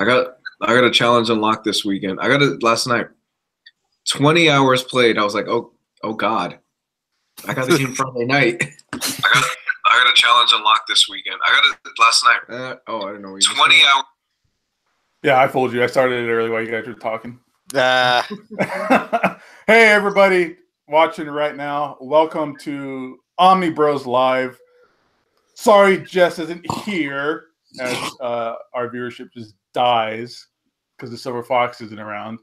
I got a challenge unlocked this weekend. I got it last night. 20 hours played. I was like, oh God. I got the game Friday night. I got a challenge unlocked this weekend. I got it last night. I didn't know. 20 hours. Yeah, I fooled you. I started it early while you guys were talking. Hey, everybody watching right now. Welcome to Omnibros Sorry Jess isn't here as our viewership just dies because the Silver Fox isn't around.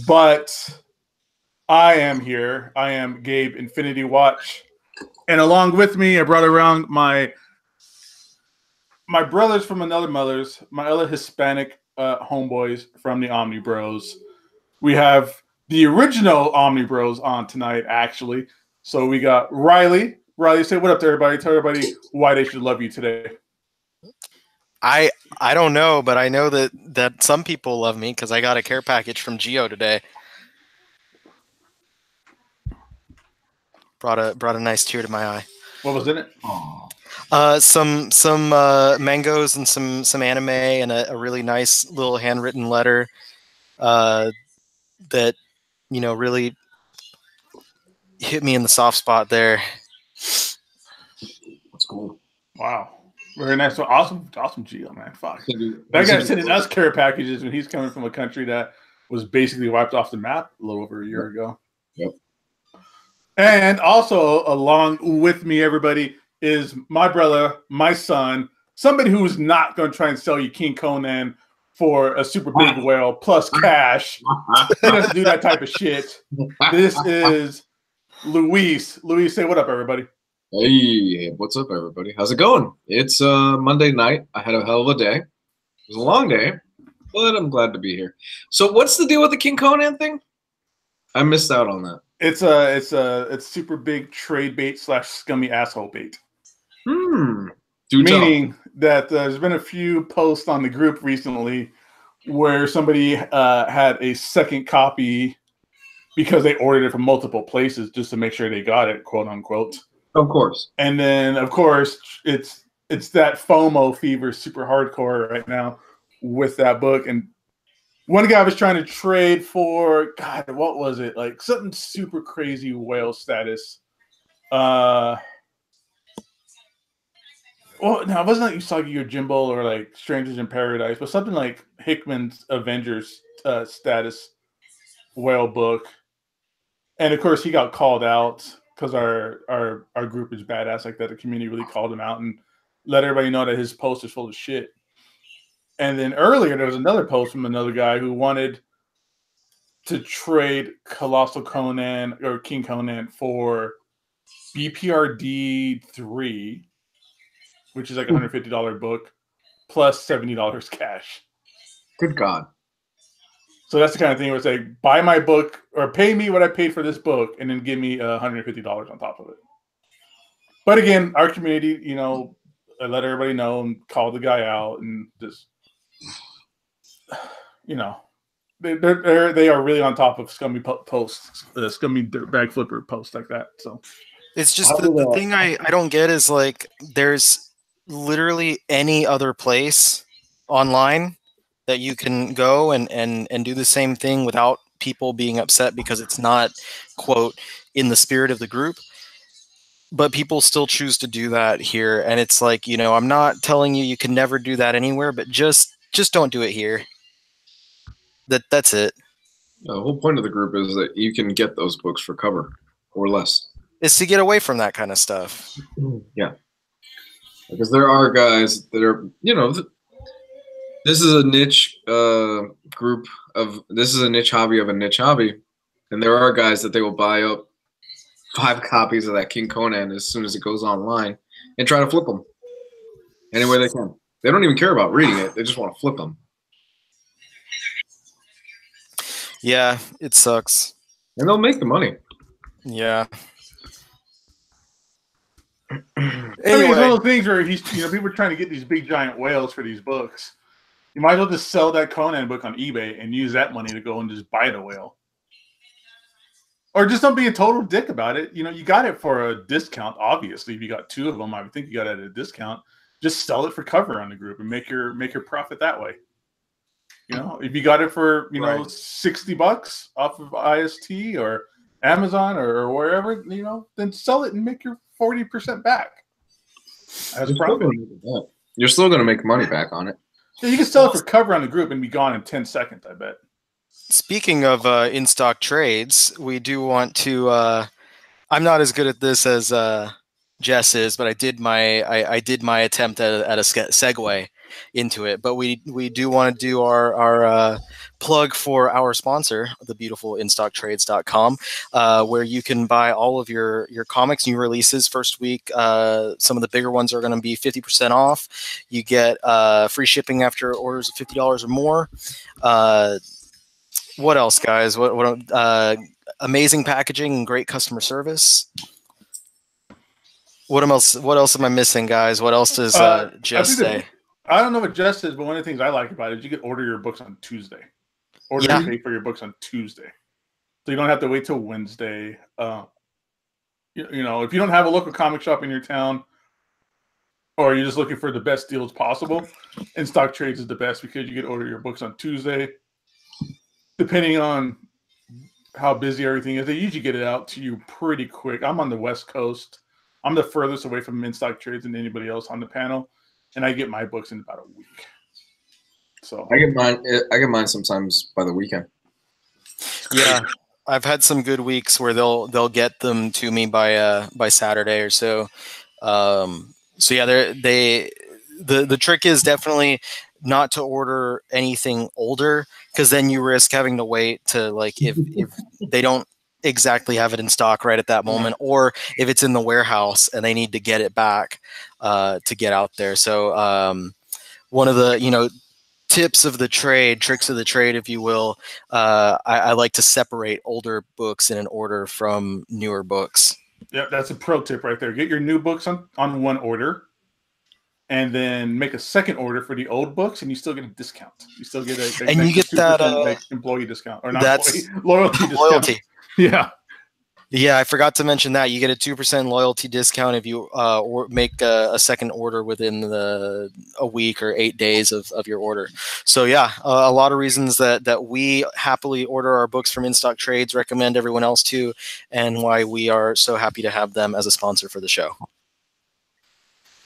But I am here. I am Gabe Infinity Watch. And along with me, I brought around my brothers from another mother's, my other Hispanic homeboys from the OmniBros. We have the original OmniBros on tonight, actually. So we got Ryley. Ryley, say what up to everybody. Tell everybody why they should love you today. I don't know, but I know that some people love me because I got a care package from Geo today. Brought a nice tear to my eye. What was in it? Some mangoes and some anime and a really nice little handwritten letter that really hit me in the soft spot there. That's cool. Wow. Very nice. So awesome Geo, man. Fuck. That guy sending us care packages when he's coming from a country that was basically wiped off the map a little over a year ago. Yep. And also along with me, everybody, is my brother, my son, somebody who's not going to try and sell you King Conan for a super big whale plus cash. He doesn't do that type of shit. This is Luis. Luis, say what up, everybody. Hey, what's up, everybody? How's it going? It's Monday night. I had a hell of a day. It was a long day, but I'm glad to be here. So what's the deal with the King Conan thing? I missed out on that. It's super big trade bait / scummy asshole bait. Meaning that there's been a few posts on the group recently where somebody had a second copy because they ordered it from multiple places just to make sure they got it, quote unquote. Of course. And then, of course, it's that FOMO fever, super hardcore right now with that book. And one guy was trying to trade for, God, what was it? Like something super crazy whale status. Well, no, it wasn't like Usagi Yojimbo or like Strangers in Paradise, but something like Hickman's Avengers status whale book. And of course, he got called out because our group is badass like that. The community really called him out and let everybody know that his post is full of shit. And then earlier, there was another post from another guy who wanted to trade Colossal Conan or King Conan for BPRD 3, which is like a $150 book, plus $70 cash. Good God. So that's the kind of thing where it's like, buy my book or pay me what I paid for this book and then give me $150 on top of it. But again, our community, let everybody know and call the guy out and just, they are really on top of scummy posts, scummy dirtbag flipper posts like that. So it's just the thing I don't get is like there's literally any other place online that you can go and do the same thing without people being upset because it's not, quote, in the spirit of the group. But people still choose to do that here. And it's like, I'm not telling you can never do that anywhere, but just don't do it here. That's it. The whole point of the group is that you can get those books for cover or less. It's to get away from that kind of stuff. Yeah. Because there are guys that are, this is a niche this is a niche hobby of a niche hobby. And there are guys that they will buy up 5 copies of that King Conan as soon as it goes online and try to flip them any way they can. They don't even care about reading it. They just want to flip them. Yeah, it sucks. And they'll make the money. Yeah. Anyway. I mean, it's one of those things where people are trying to get these big giant whales for these books. You might as well just sell that Conan book on eBay and use that money to go and just buy the whale. Or just don't be a total dick about it. You got it for a discount, obviously. If you got 2 of them, I would think you got it at a discount. Just sell it for cover on the group and make your profit that way. You know, if you got it for Right. $60 off of IST or Amazon or wherever, then sell it and make your 40% back as profit. You're still going to make money back on it. Yeah, you can sell it for cover on the group and be gone in 10 seconds, I bet. Speaking of in-stock trades, we do want to. I'm not as good at this as Jess is, but I did my attempt at a segue into it. But we do want to do our plug for our sponsor, the beautiful instocktrades.com, where you can buy all of your comics, new releases first week. Some of the bigger ones are going to be 50% off. You get free shipping after orders of $50 or more. What else, guys? What amazing packaging and great customer service. What else am I missing, guys? What else does Jess say? I don't know what Jess says, but one of the things I like about it is you can order your books on Tuesday. And pay for your books on Tuesday. So you don't have to wait till Wednesday. If you don't have a local comic shop in your town, or you're just looking for the best deals possible, In Stock Trades is the best because you can order your books on Tuesday. Depending on how busy everything is, they usually get it out to you pretty quick. I'm on the West Coast. I'm the furthest away from In Stock Trades than anybody else on the panel, and I get my books in about a week. So I get mine sometimes by the weekend. Yeah, I've had some good weeks where they'll get them to me by Saturday or so. So yeah, the trick is definitely not to order anything older, because then you risk having to wait to, like, if they don't exactly have it in stock right at that moment, or if it's in the warehouse and they need to get it back to get out there. So one of the tricks of the trade, if you will, I like to separate older books in an order from newer books. Yeah, that's a pro tip right there. Get your new books on one order, and then make a second order for the old books, and you still get a discount. You still get and you get that employee discount, or not that's loyalty discount. Loyalty. Yeah, I forgot to mention that you get a 2% loyalty discount if you make a second order within a week or 8 days of your order. So yeah, a lot of reasons that we happily order our books from In Stock Trades, recommend everyone else to, and why we are so happy to have them as a sponsor for the show.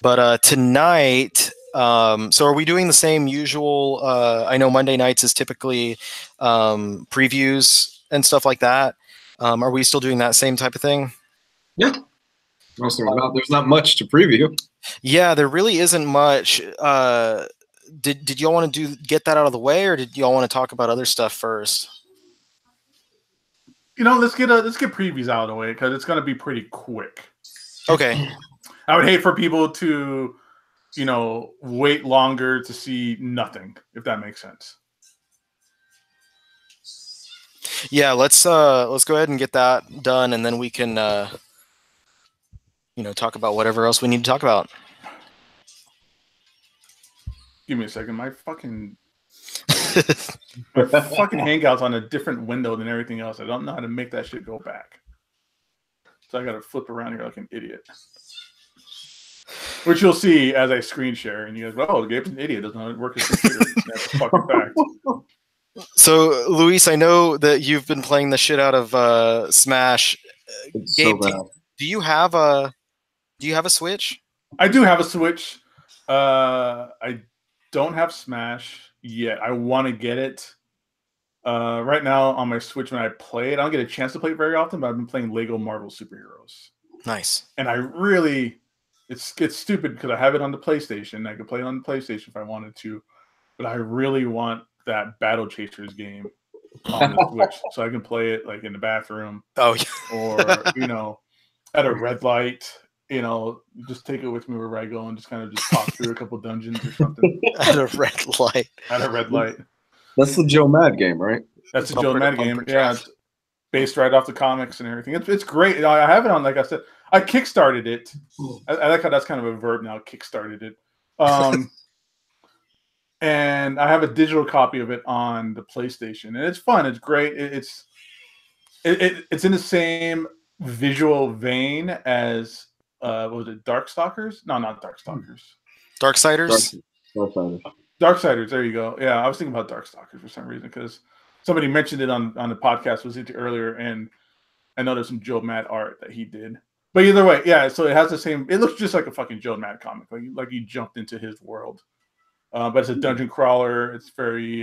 But tonight, so are we doing the same usual? I know Monday nights is typically previews and stuff like that. Are we still doing that same type of thing? Yeah. There's not much to preview. Yeah, there really isn't much. Did y'all want to get that out of the way, or did y'all want to talk about other stuff first? Let's get previews out of the way, because it's going to be pretty quick. Okay. I would hate for people to, wait longer to see nothing, if that makes sense. Yeah, let's go ahead and get that done, and then we can talk about whatever else we need to talk about. Give me a second. My fucking Hangout's on a different window than everything else. I don't know how to make that shit go back. So I got to flip around here like an idiot. Which you'll see as I screen share, and you guys, Gabe's an idiot. Doesn't know how to work his computer. That's a fucking fact. So, Luis, I know that you've been playing the shit out of Smash. Gabe, so do you have a Switch? I do have a Switch. I don't have Smash yet. I want to get it. Right now on my Switch, when I play it, I don't get a chance to play it very often, but I've been playing Lego Marvel Superheroes. Nice. And I really, it's stupid because I have it on the PlayStation. I could play it on the PlayStation if I wanted to, but I really want that Battle Chasers game on the Switch so I can play it like in the bathroom. Oh, yeah. Or at a red light. Just take it with me wherever I go and just kind of talk through a couple dungeons or something. At a red light. At a red light. That's the Joe Mad game, right? That's the Joe Mad game. Yeah, it's based right off the comics and everything. It's great. I have it on, like I said, I kickstarted it. I like how that's kind of a verb now. Kickstarted it. And I have a digital copy of it on the PlayStation, and it's fun. It's great. It's in the same visual vein as what was it, Darkstalkers? No, not Darkstalkers. Darksiders? Darksiders. Darksiders, there you go. Yeah, I was thinking about Darkstalkers for some reason because somebody mentioned it on the podcast was it earlier, and I know there's some Joe Mad art that he did. But either way, yeah. So it has the same. It looks just like a fucking Joe Mad comic, like you jumped into his world. But it's a dungeon crawler. It's very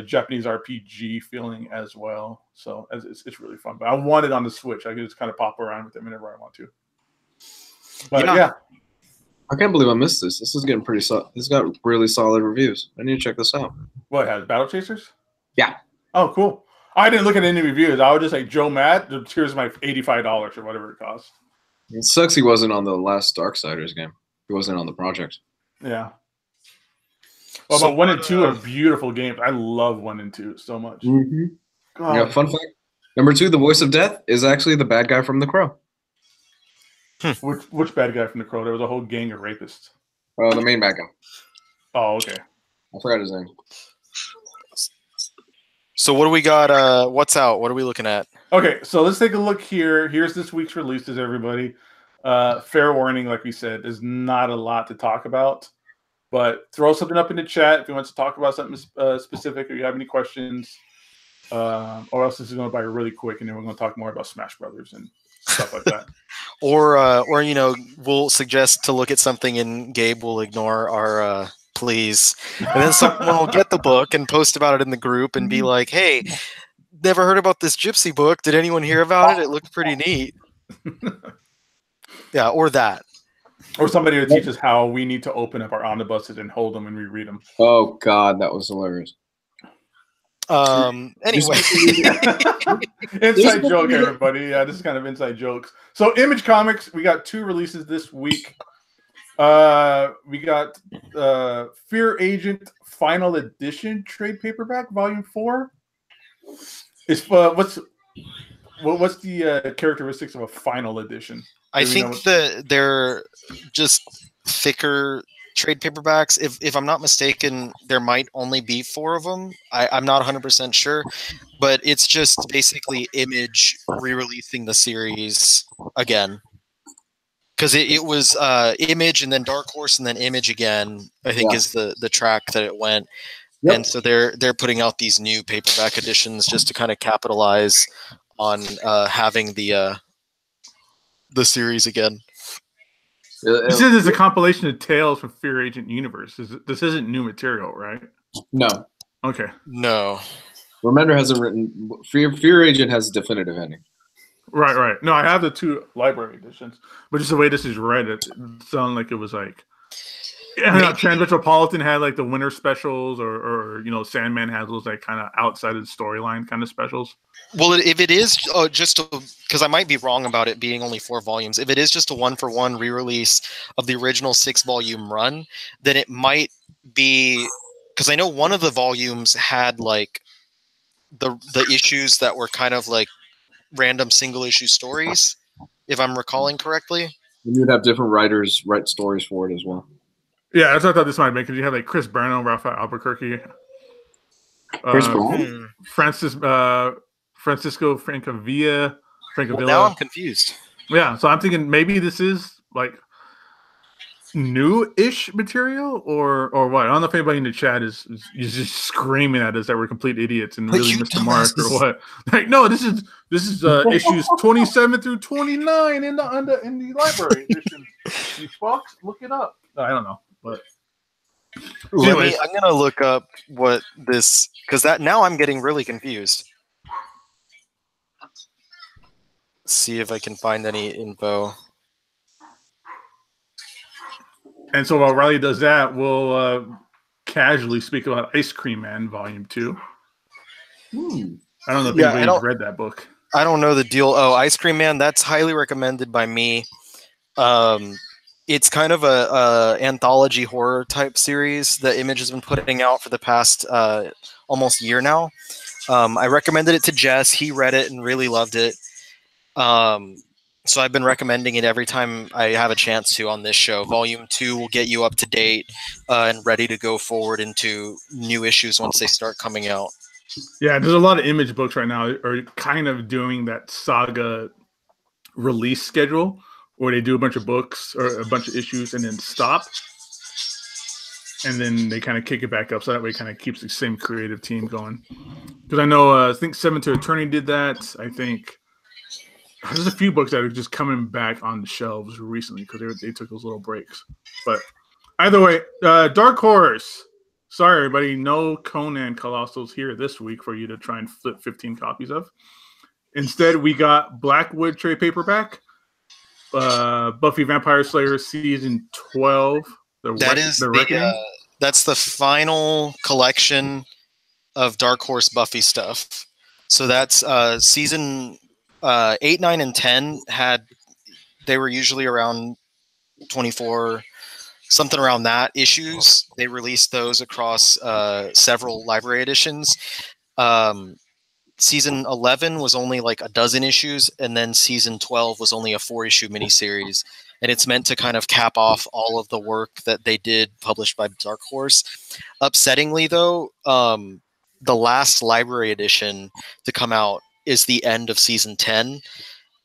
Japanese RPG feeling as well. So it's really fun. But I want it on the Switch. I can just kind of pop around with it whenever I want to. But yeah. I can't believe I missed this. This is getting pretty solid. This got really solid reviews. I need to check this out. What has Battle Chasers? Yeah. Oh, cool. I didn't look at any reviews. I was just like, Joe Matt, here's my $85 or whatever it costs. It sucks he wasn't on the last Darksiders game. He wasn't on the project. Yeah. Well, but 1 and 2 are beautiful games. I love 1 and 2 so much. Mm-hmm. Yeah, fun fact. Number 2, the voice of death is actually the bad guy from The Crow. Which bad guy from The Crow? There was a whole gang of rapists. The main bad guy. Oh, okay. I forgot his name. So what do we got? What's out? What are we looking at? Okay, so let's take a look here. Here's this week's releases, everybody. Fair warning, like we said, there's not a lot to talk about. But throw something up in the chat if you want to talk about something specific or you have any questions. Or else this is going to be really quick, and then we're going to talk more about Smash Brothers and stuff like that. or you know, we'll suggest to look at something, and Gabe will ignore our please, and then someone will get the book and post about it in the group and be like, "Hey, never heard about this Gypsy book. Did anyone hear about it? It looked pretty neat." Yeah, or that. Or somebody to teach us how we need to open up our omnibuses and hold them and reread them. Oh God, that was hilarious. Anyway, inside joke, everybody. Yeah, this is kind of inside jokes. So, Image Comics, we got 2 releases this week. We got Fear Agent Final Edition trade paperback, Volume 4. Is what's the characteristics of a final edition? I think that they're just thicker trade paperbacks. If I'm not mistaken, there might only be 4 of them. I'm not 100% sure, but it's just basically Image re-releasing the series again. Because it was Image and then Dark Horse and then Image again, I think is the track that it went. Yep. And so they're putting out these new paperback editions just to kind of capitalize on having the series again. This is a compilation of tales from Fear Agent Universe. This isn't new material, right? No. Okay. No. Remender hasn't written. Fear Agent has a definitive ending. Right. No, I have the 2 library editions, but just the way this is read, it sounded like it was like. Yeah, Transmetropolitan had like the winter specials, or you know, Sandman has those like kind of outside of the storyline kind of specials. Well, if it is just because I might be wrong about it being only 4 volumes, if it is just a 1-for-1 re-release of the original 6-volume run, then it might be because I know one of the volumes had like the issues that were kind of like random single issue stories, if I'm recalling correctly. And you'd have different writers write stories for it as well. Yeah, that's what I thought this might make, because you have like Chris Byrne, Raphael Albuquerque, Francisco Francavilla. Well, now I'm confused. Yeah, so I'm thinking maybe this is like new-ish material, or what? I don't know if anybody in the chat is just screaming at us that we're complete idiots and really missed the mark, or what. Like, no, this is issues 27 through 29 in the library edition. You fucks, look it up. I don't know. But I'm gonna look up what this, because that now I'm getting really confused. See if I can find any info. And so while Ryley does that, we'll casually speak about Ice Cream Man Volume 2. I don't know if anybody's read that book. I don't know the deal. Oh, Ice Cream Man, that's highly recommended by me. It's kind of a anthology horror type series that Image has been putting out for the past almost year now. I recommended it to Jess. He read it and really loved it. So I've been recommending it every time I have a chance to on this show. Volume 2 will get you up to date and ready to go forward into new issues once they start coming out. Yeah, there's a lot of Image books right now are kind of doing that saga release schedule, where they do a bunch of books or a bunch of issues and then stop. and then they kind of kick it back up, so that way it kind of keeps the same creative team going. Because I know, I think Seven to Attorney did that. I think there's a few books that are just coming back on the shelves recently because they took those little breaks. But either way, Dark Horse. Sorry, everybody. No Conan Colossals here this week for you to try and flip 15 copies of. Instead, we got Blackwood trade paperback, Buffy Vampire Slayer season 12. That's the final collection of Dark Horse Buffy stuff. So that's season 8, 9, and 10 they were usually around 24, something around that issues. They released those across several library editions. Season 11 was only like a dozen issues, and then season 12 was only a 4-issue miniseries. And it's meant to kind of cap off all of the work that they did published by Dark Horse. Upsettingly, though, the last library edition to come out is the end of season 10.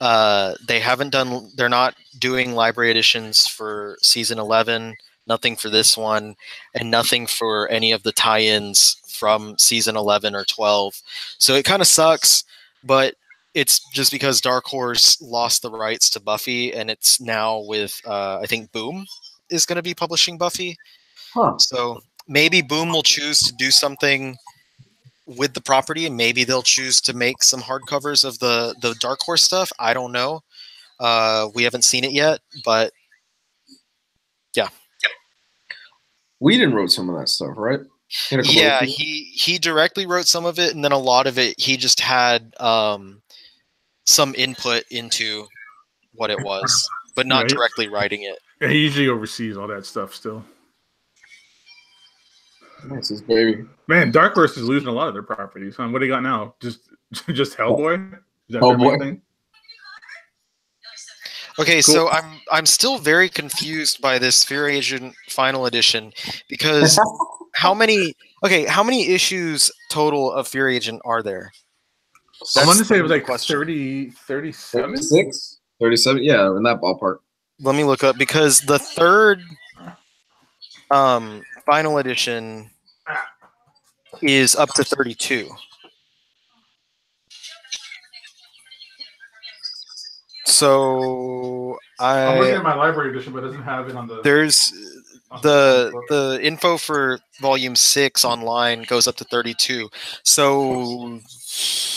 They're not doing library editions for season 11, nothing for this one, and nothing for any of the tie-ins from season 11 or 12. So it kind of sucks, but it's just because Dark Horse lost the rights to Buffy, and it's now with, I think Boom is going to be publishing Buffy. Huh. So maybe Boom will choose to do something with the property, and maybe they'll choose to make some hardcovers of the Dark Horse stuff. I don't know. We haven't seen it yet, but yeah. Whedon wrote some of that stuff, right? Yeah, he directly wrote some of it, and then a lot of it he just had some input into what it was, but not directly writing it. Yeah, he usually oversees all that stuff still. That's his baby. Man, Dark Horse is losing a lot of their properties. Huh? What do you got now? Just Hellboy? Is that Hellboy. their thing? Okay, cool. So I'm still very confused by this Fear Agent Final Edition because how many issues total of Fear Agent are there? I want to say it was like 30, 37? 36? 37? Yeah, in that ballpark. Let me look up, because the third Final Edition is up to 32. So I'm looking at my library edition, but it doesn't have it on the. There's the info for volume 6 online goes up to 32. So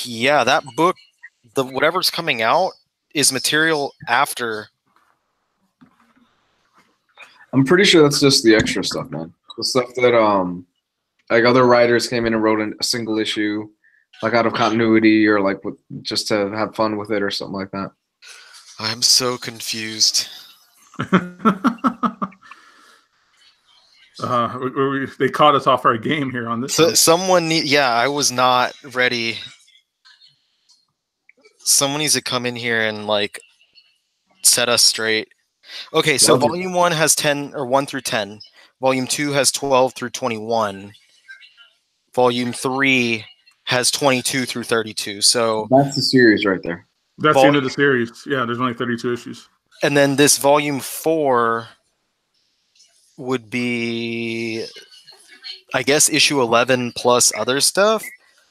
yeah, that book, whatever's coming out is material after. I'm pretty sure that's just the extra stuff, man. The stuff that like other writers came in and wrote a single issue, like out of continuity or like just to have fun with it or something like that. I'm so confused. They caught us off our game here on this. So I was not ready. Someone needs to come in here and like set us straight. Okay, so volume 1 has 10 or 1 through 10. Volume 2 has 12 through 21. Volume 3 has 22 through 32. So that's the series right there. That's the end of the series. Yeah, there's only 32 issues. And then this volume 4 would be, I guess, issue 11 plus other stuff,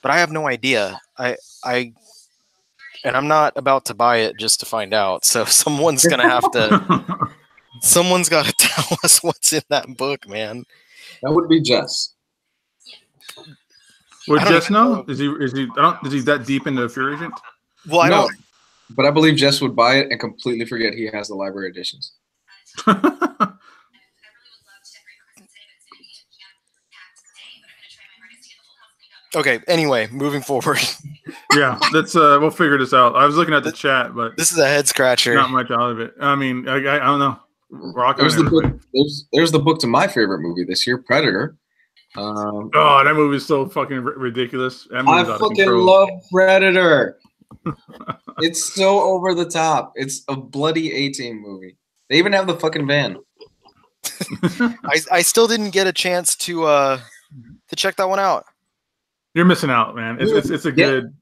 but I have no idea. And I'm not about to buy it just to find out. So someone's gonna have to. Someone's got to tell us what's in that book, man. That would be Jess. Would Jess know? Is he that deep into Fear Agent? Well, I don't. But I believe Jess would buy it and completely forget he has the library editions. Okay. Anyway, moving forward. Yeah, let's we'll figure this out. I was looking at the chat, but this is a head scratcher. Not much out of it. I mean, I don't know. There's the book to my favorite movie this year, Predator. That movie is so fucking ridiculous. I fucking love Predator. It's so over the top. It's a bloody A-Team movie. They even have the fucking van. I still didn't get a chance to check that one out. You're missing out, man. It's a good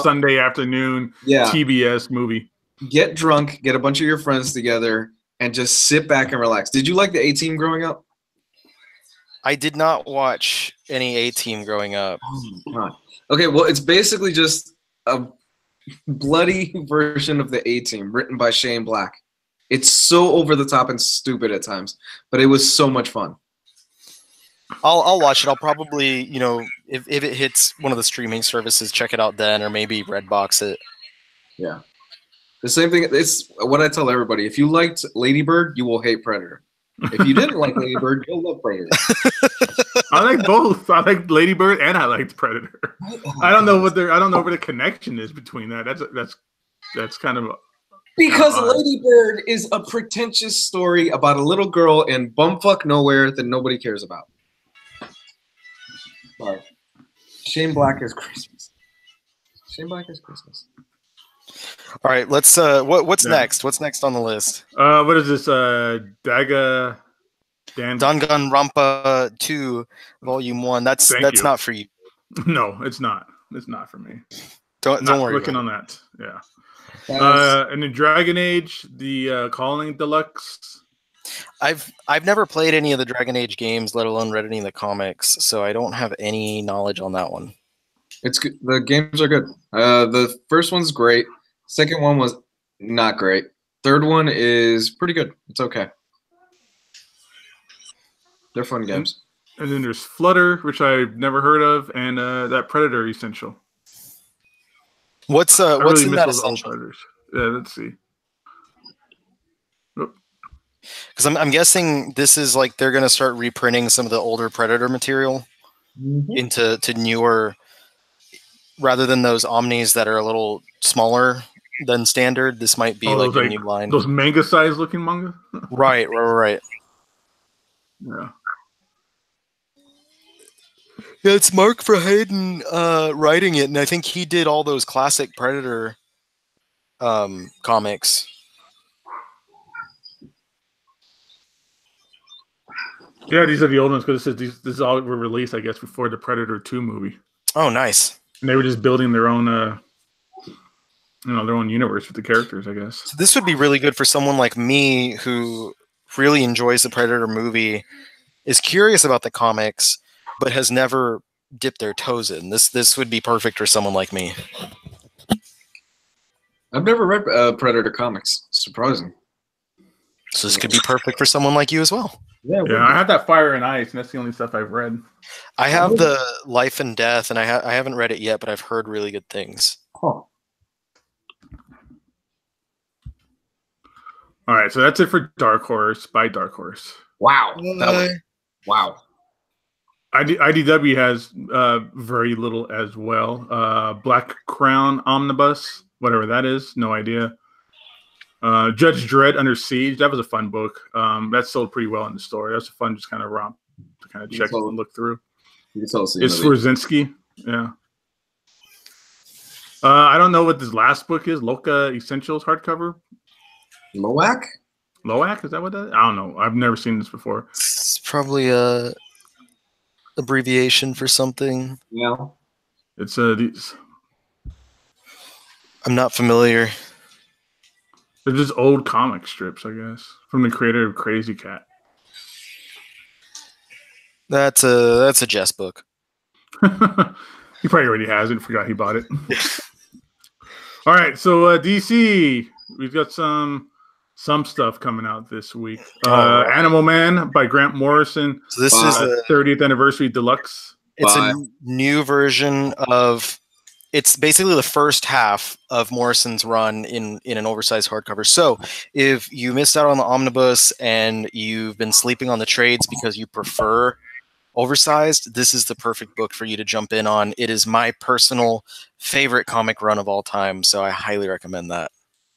Sunday afternoon TBS movie. Get drunk, get a bunch of your friends together, and just sit back and relax. Did you like the A-Team growing up? I did not watch any A-Team growing up. Oh my God. Okay, well, it's basically just a bloody version of the A-Team written by Shane Black. It's so over the top and stupid at times, but it was so much fun. I'll watch it. I'll probably, you know, if it hits one of the streaming services, check it out then, or maybe Redbox it. Yeah. The same thing. It's what I tell everybody. If you liked Lady Bird, you will hate Predator. If you didn't like Lady Bird, you'll love Predator. I like both. I like Lady Bird and I liked Predator. I don't know what the connection is between that. That's kind of because Lady Bird is a pretentious story about a little girl in bumfuck nowhere that nobody cares about. Sorry. Shane Black is Christmas. Shane Black is Christmas. All right, let's. What's next? What's next on the list? What is this? Danganronpa 2, Volume 1. That's not for you. No, it's not. It's not for me. Don't worry. Looking on that. Yeah. And then Dragon Age, the Calling Deluxe. I've never played any of the Dragon Age games, let alone read any of the comics, so I don't have any knowledge on that one. It's good. The games are good. The first one's great. Second one was not great. Third one is pretty good. It's okay. They're fun games. And then there's Flutter, which I've never heard of, and that Predator Essential. What's really in that Essential? Yeah, let's see. Because I'm guessing this is like they're going to start reprinting some of the older Predator material into newer, rather than those Omnis that are a little smaller than standard. This might be like a new line. Those manga size looking manga. Right. Yeah. Yeah, it's Mark Verheiden writing it, and I think he did all those classic Predator comics. Yeah, these are the old ones because this is all were released, I guess, before the Predator 2 movie. Oh, nice. And they were just building their own, their own universe with the characters, I guess. So this would be really good for someone like me who really enjoys the Predator movie, is curious about the comics, but has never dipped their toes in. This would be perfect for someone like me. I've never read Predator comics. Surprising. So this could be perfect for someone like you as well. Yeah, I have that Fire and Ice, and that's the only stuff I've read. I have the Life and Death, and I haven't read it yet, but I've heard really good things. Oh. All right, so that's it for Dark Horse by Dark Horse. Wow. Wow. IDW has very little as well. Black Crown Omnibus, whatever that is, no idea. Judge Dredd Under Siege, that was a fun book. That sold pretty well in the store. That's a fun, just kind of romp to kind of check and look through. It's Swerzinski, yeah. I don't know what this last book is. Loka Essentials hardcover. Loak? Loak, is that what that is? I don't know. I've never seen this before. It's probably a abbreviation for something. Yeah. It's these. I'm not familiar. They're just old comic strips, I guess, from the creator of Crazy Cat. That's a Jess book. He probably already has it. Forgot he bought it. All right, so DC, we've got some stuff coming out this week. Animal Man by Grant Morrison. So this is the 30th anniversary deluxe. It's a new version of. It's basically the first half of Morrison's run in an oversized hardcover. So if you missed out on the omnibus and you've been sleeping on the trades because you prefer oversized, this is the perfect book for you to jump in on. It is my personal favorite comic run of all time, so I highly recommend that.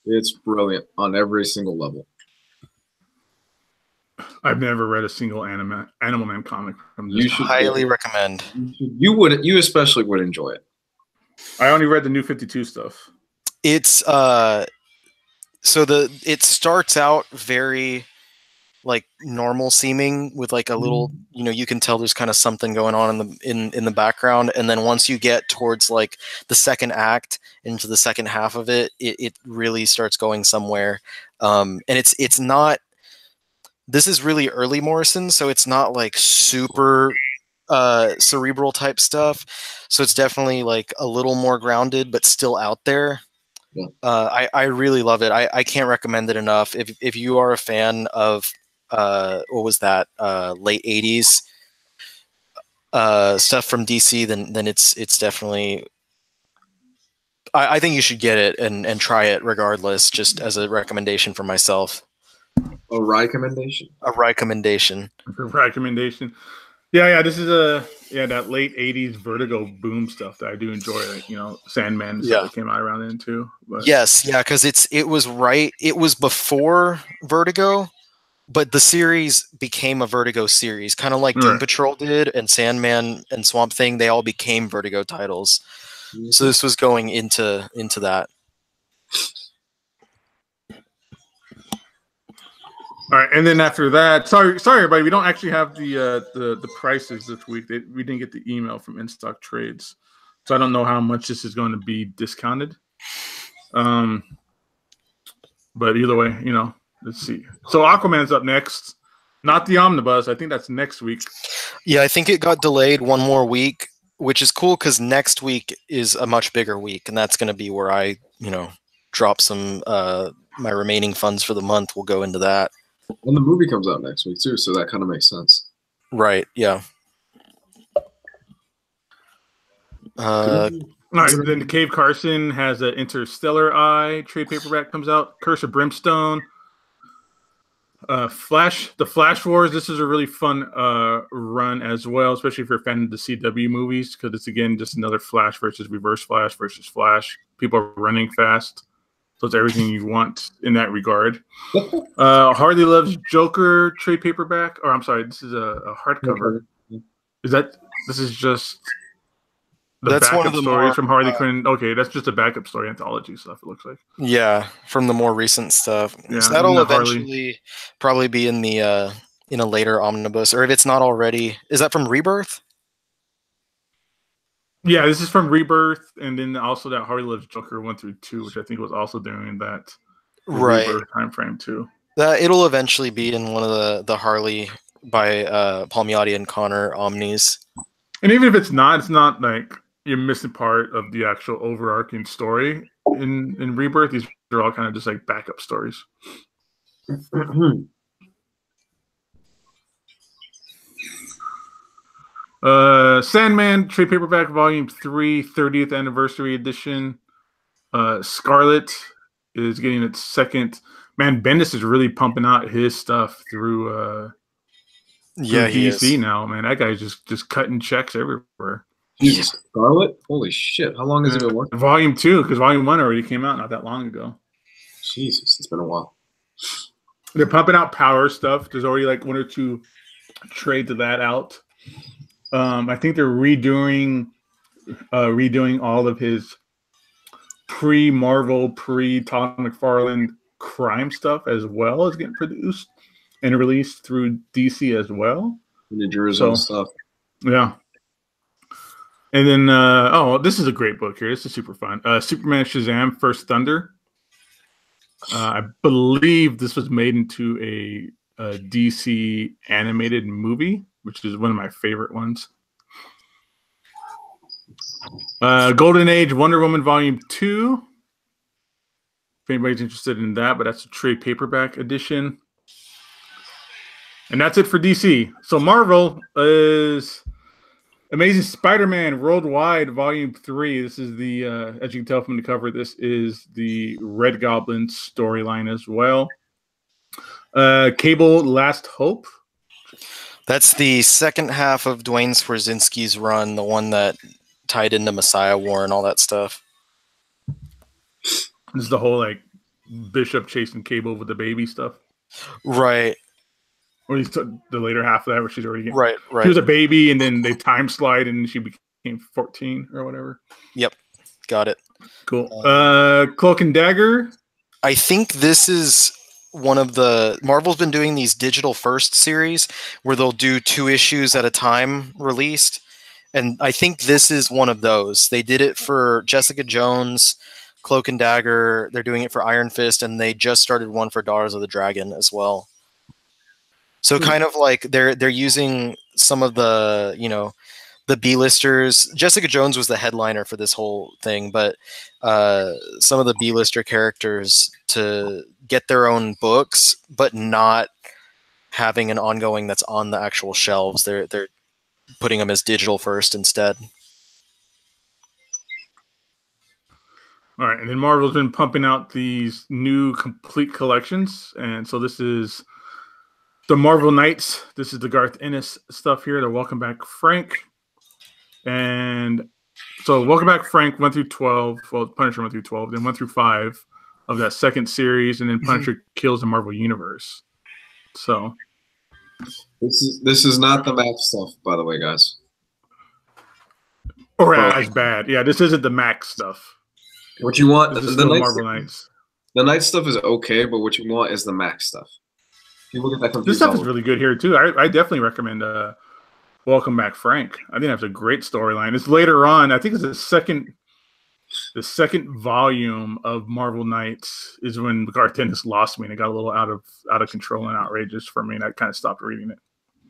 It's brilliant on every single level. I've never read a single Animal Man comic from this. You should highly recommend. You especially would enjoy it. I only read the New 52 stuff. It's it starts out very like normal seeming with like a little, you can tell there's kind of something going on in the background, and then once you get towards like the second act into the second half of it really starts going somewhere. And it's not this is really early Morrison, so it's not like super cerebral type stuff. So it's definitely like a little more grounded, but still out there. Yeah. I really love it. I can't recommend it enough. If you are a fan of what was that, late 80s stuff from DC, then it's definitely. I think you should get it and try it regardless, just as a recommendation for myself. A recommendation. A recommendation. Recommendation. Yeah. This is that late '80s Vertigo boom stuff that I do enjoy. Like, you know, Sandman and stuff that came out around then too. But. Yes, yeah, because it was before Vertigo, but the series became a Vertigo series, kind of like Doom Patrol did, and Sandman and Swamp Thing. They all became Vertigo titles. Mm-hmm. So this was going into that. All right, and then after that, sorry, everybody, we don't actually have the prices this week. We didn't get the email from In Stock Trades, so I don't know how much this is going to be discounted. But either way, you know, let's see. So Aquaman's up next, not the Omnibus. I think that's next week. Yeah, I think it got delayed one more week, which is cool because next week is a much bigger week, and that's going to be where I, you know, drop some my remaining funds for the month will go into that. And the movie comes out next week too, so that kind of makes sense. Right. Yeah. All right, then Cave Carson has an Interstellar Eye trade paperback comes out. Curse of Brimstone. The Flash Wars. This is a really fun run as well, especially if you're a fan of the CW movies, because it's again just another Flash versus Reverse Flash versus Flash. People are running fast, so it's everything you want in that regard. Harley Loves Joker trade paperback, or I'm sorry, this is a hardcover. This is just. That's one of the stories from Harley Quinn. Okay, that's just a backup story anthology stuff. It looks like. Yeah, from the more recent stuff. Yeah, so that'll eventually probably be in the in a later omnibus, or if it's not already, is that from Rebirth? Yeah, this is from Rebirth, and then also that Harley Loves Joker 1 through 2, which I think was also during that Rebirth time frame too. It'll eventually be in one of the Harley by Palmiotti and Connor Omnis. And even if it's not like you're missing part of the actual overarching story in Rebirth. These are all kind of just like backup stories. Sandman trade paperback volume 3 30th anniversary edition. Scarlet is getting its second. Man, Bendis is really pumping out his stuff through DC now. Man, that guy's just cutting checks everywhere. Jesus, Scarlet? Holy shit! How long has it been working? Volume 2, because Volume 1 already came out not that long ago. Jesus, it's been a while. They're pumping out Power stuff. There's already like 1 or 2 trades of that out. I think they're redoing all of his pre-Marvel, pre-Todd McFarlane crime stuff as well as getting produced and released through DC as well. New Jerusalem stuff. Yeah. And then, this is a great book here. This is super fun. Superman Shazam First Thunder. I believe this was made into a DC animated movie, which is one of my favorite ones. Golden Age Wonder Woman Volume 2. If anybody's interested in that, but that's a trade paperback edition. And that's it for DC. So Marvel is Amazing Spider-Man Worldwide Volume 3. This is the, as you can tell from the cover, this is the Red Goblin storyline as well. Cable Last Hope. That's the second half of Dwayne Swarzynski's run, the one that tied into Messiah War and all that stuff. This is the whole, like, Bishop chasing Cable with the baby stuff. Right. Or at least the later half of that where she's already getting... Right. She was a baby, and then they time slide, and she became 14 or whatever. Yep. Got it. Cool. Cloak and Dagger. I think this is one of the... Marvel's been doing these digital first series where they'll do 2 issues at a time released. And I think this is one of those. They did it for Jessica Jones, Cloak and Dagger. They're doing it for Iron Fist, and they just started one for Daughters of the Dragon as well. So kind of like they're using some of the, you know, the B-listers. Jessica Jones was the headliner for this whole thing, but some of the B-lister characters to get their own books, but not having an ongoing that's on the actual shelves. They're putting them as digital first instead. All right, and then Marvel's been pumping out these new complete collections, and so this is the Marvel Knights. This is the Garth Ennis stuff here. The Welcome Back Frank. And so Welcome Back Frank went through 12. Well, Punisher went through 12, then went through 5 of that second series, and then Punisher kills the Marvel Universe. So this is not the Max stuff, by the way, guys. Or as bad. Yeah, this isn't the Max stuff. What you want, the Marvel Knights. The Knight stuff is okay, but what you want is the Max stuff. People get that confused. This stuff is really good here too. I definitely recommend Welcome Back Frank. I think that's a great storyline. It's later on. I think it's the second volume of Marvel Knights is when Garth Ennis lost me and it got a little out of control and outrageous for me, and I kind of stopped reading it.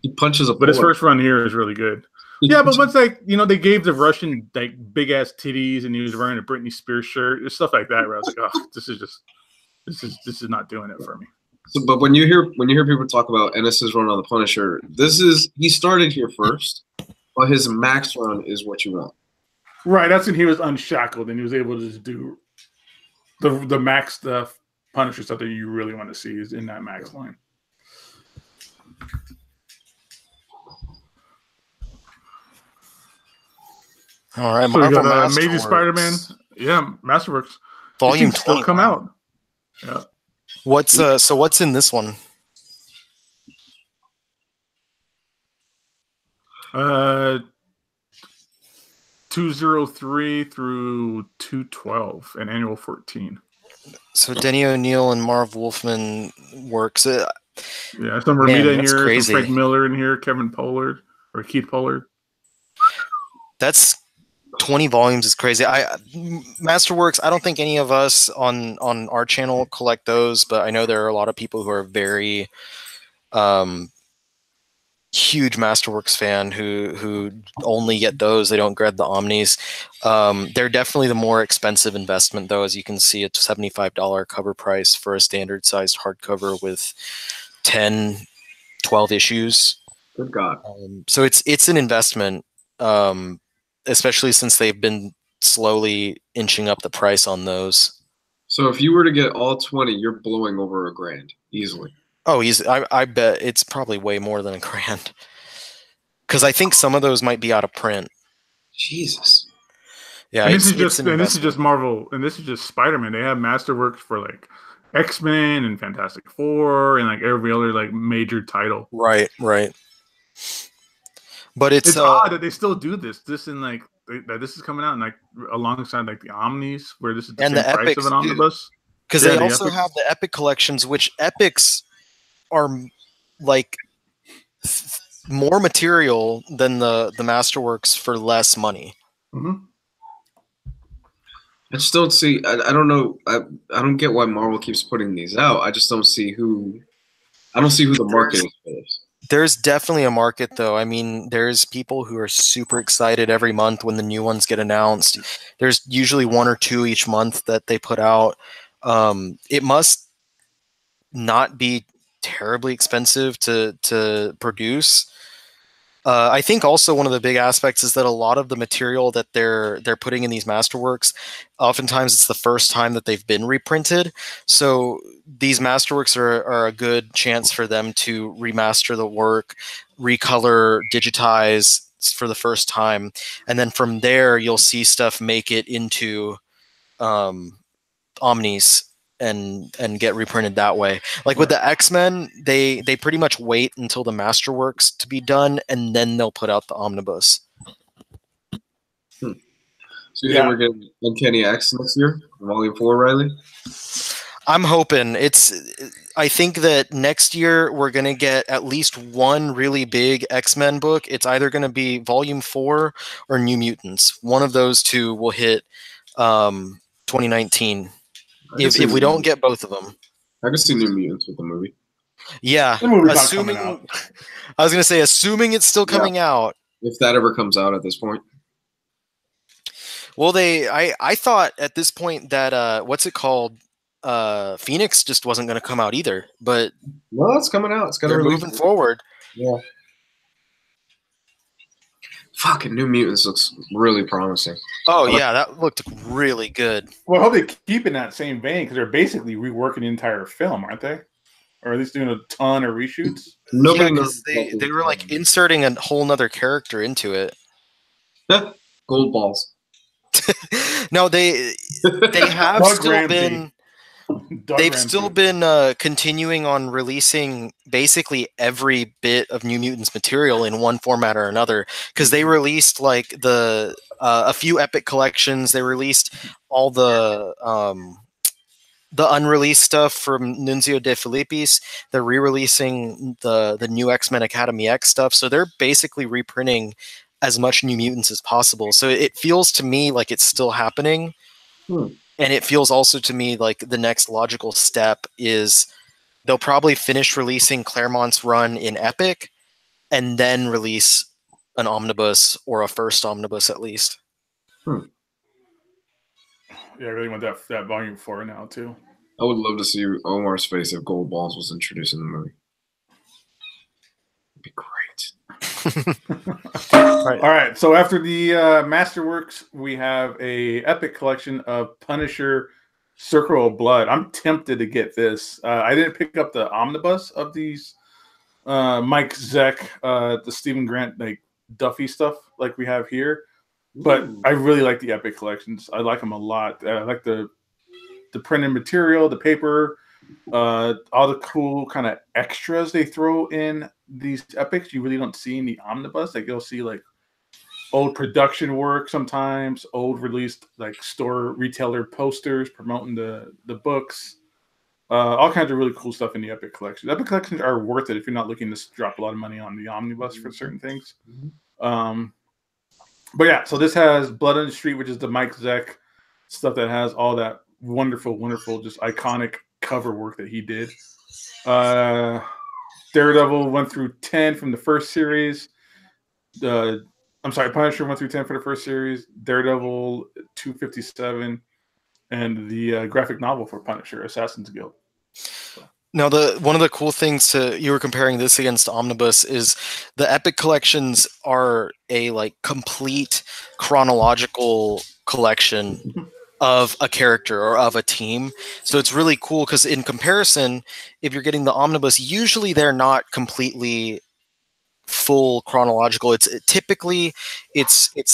He punches a. But his first run here is really good. Yeah, but once they gave the Russian big ass titties and he was wearing a Britney Spears shirt, there's stuff like that where I was like, oh, this is not doing it for me. So, but when you hear people talk about Ennis's run on the Punisher, he started here first, but his Max run is what you want. Right, that's when he was unshackled and he was able to just do the Max stuff, Punisher stuff that you really want to see is in that Max line. All right, so we got Amazing Spider-Man. Yeah, Masterworks. Volume 20 still come out. Yeah. What's in this one? 203 through 212 and annual 14. So Denny O'Neil and Marv Wolfman works. Yeah, some Romita in here, crazy. Some Frank Miller in here, Kevin Pollard or Keith Pollard. That's 20 volumes is crazy. Masterworks, I don't think any of us on our channel collect those, but I know there are a lot of people who are very huge Masterworks fan who only get those. They don't grab the Omnis. They're definitely the more expensive investment, though. As you can see, it's a $75 cover price for a standard sized hardcover with 10, 12 issues. Good God. So it's an investment. Especially since they've been slowly inching up the price on those. So if you were to get all 20, you're blowing over $1,000 easily. Oh, I bet it's probably way more than $1,000. Because I think some of those might be out of print. Jesus. Yeah, and this is just Marvel, and this is just Spider-Man. They have Masterworks for like X-Men and Fantastic Four and like every other like major title. Right. But it's odd that they still do this. This is coming out and like alongside like the Omnis, where this is the same price of an omnibus. Because they also have the Epic collections, which Epics are like more material than the Masterworks for less money. Mm-hmm. I just don't see. I don't know. I don't get why Marvel keeps putting these out. I just don't see who. I don't see who the market is for this. There's definitely a market, though. I mean, there's people who are super excited every month when the new ones get announced. There's usually 1 or 2 each month that they put out. It must not be terribly expensive to produce. I think also one of the big aspects is that a lot of the material that they're putting in these Masterworks, oftentimes it's the first time that they've been reprinted. So these Masterworks are a good chance for them to remaster the work, recolor, digitize for the first time, and then from there you'll see stuff make it into Omnis and get reprinted that way. Like with the X-Men, they pretty much wait until the Masterworks to be done, and then they'll put out the Omnibus. So you think we're getting Uncanny X next year, Volume 4, Ryley? I'm hoping. I think that next year we're going to get at least one really big X-Men book. It's either going to be Volume 4 or New Mutants. One of those two will hit 2019. If we don't get both of them. I can see New Mutants with the movie. Yeah, The movie's not assuming coming out. I was gonna say, assuming it's still coming out. If that ever comes out at this point. Well, I thought at this point that what's it called? Phoenix just wasn't going to come out either, but well, it's coming out. It's got they're moving forward. Yeah. Fucking New Mutants looks really promising. Oh yeah, that looked really good. Well, I hope they keep in that same vein because they're basically reworking the entire film, aren't they? Or at least doing a ton of reshoots. Nobody knows. They were like inserting a whole nother character into it. Gold balls. No, they have still been. They've still been continuing on releasing basically every bit of New Mutants material in one format or another, because they released like a few epic collections. They released all the unreleased stuff from Nunzio De Filippis. They're re-releasing the new X-Men Academy X stuff. So they're basically reprinting as much New Mutants as possible. So it feels to me like it's still happening. And it feels also to me like the next logical step is they'll probably finish releasing Claremont's run in Epic and then release an omnibus or a first omnibus at least. Yeah, I really want that volume 4 now too. I would love to see Omar's face if Gold Balls was introduced in the movie. It'd be great. All right. So after the Masterworks, we have a epic collection of Punisher Circle of Blood. I'm tempted to get this. I didn't pick up the omnibus of these Mike Zeck, the Stephen Grant like Duffy stuff like we have here, but I really like the epic collections. I like them a lot. I like the printed material, the paper, all the cool kind of extras they throw in these epics you really don't see in the omnibus. Like you'll see like old production work sometimes, old released like store retailer posters promoting the books, all kinds of really cool stuff in the epic collection. Epic collections are worth it if you're not looking to drop a lot of money on the omnibus for certain things. But yeah, so this has Blood on the Street, which is the Mike Zeck stuff that has all that wonderful, just iconic cover work that he did. Daredevil 1 through 10 from the first series. Punisher 1 through 10 for the first series. Daredevil 257, and the graphic novel for Punisher, Assassin's Guild. Now, one of the cool things you were comparing this against Omnibus is the epic collections are a like complete chronological collection of a character or of a team. So it's really cool because in comparison, if you're getting the omnibus, usually they're not completely full chronological. It's typically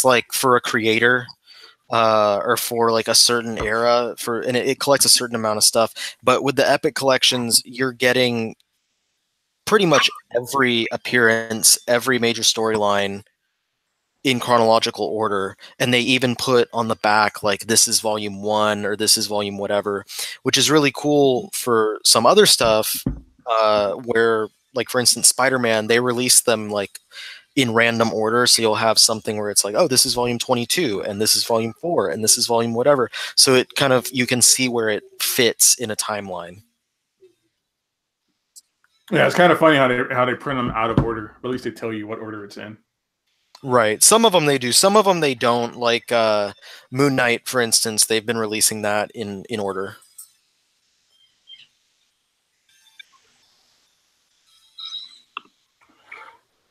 like for a creator or for like a certain era and it collects a certain amount of stuff. But with the epic collections, you're getting pretty much every appearance, every major storyline in chronological order, and they even put on the back like this is volume 1 or this is volume whatever, which is really cool for some other stuff where like for instance Spider-Man, they release them like in random order, so you'll have something where it's like, oh, this is volume 22 and this is volume 4 and this is volume whatever, so it kind of you can see where it fits in a timeline. Yeah, it's kind of funny how they print them out of order, but at least they tell you what order it's in. Right. Some of them they do. Some of them they don't. Like Moon Knight, for instance, they've been releasing that in order.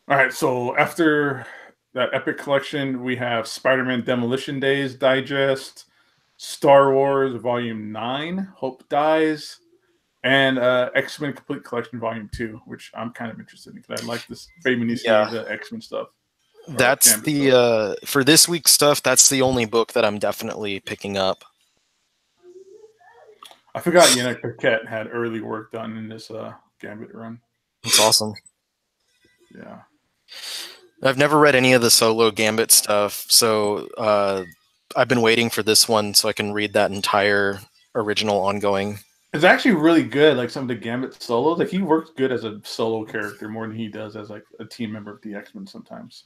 All right. So after that epic collection, we have Spider-Man Demolition Days Digest, Star Wars Volume 9, Hope Dies, and X-Men Complete Collection Volume 2, which I'm kind of interested in because I like this the X-Men stuff. That's the for this week's stuff. That's the only book that I'm definitely picking up. I forgot Yannick Paquette had early work done in this Gambit run. It's awesome. Yeah, I've never read any of the solo Gambit stuff, so I've been waiting for this one so I can read that entire original ongoing. It's actually really good. Like some of the Gambit solos, like he works good as a solo character more than he does as like a team member of the X-Men sometimes.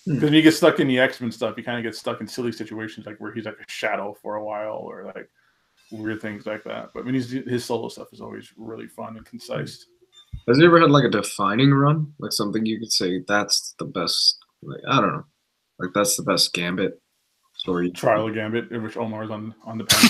Because when you get stuck in the X-Men stuff, you kind of get stuck in silly situations like where he's like a shadow for a while or like weird things like that. But when his solo stuff is always really fun and concise. Has he ever had like a defining run? Like something you could say that's the best, like I don't know. Like that's the best Gambit story. Trial of Gambit, in which Omar is on the panel.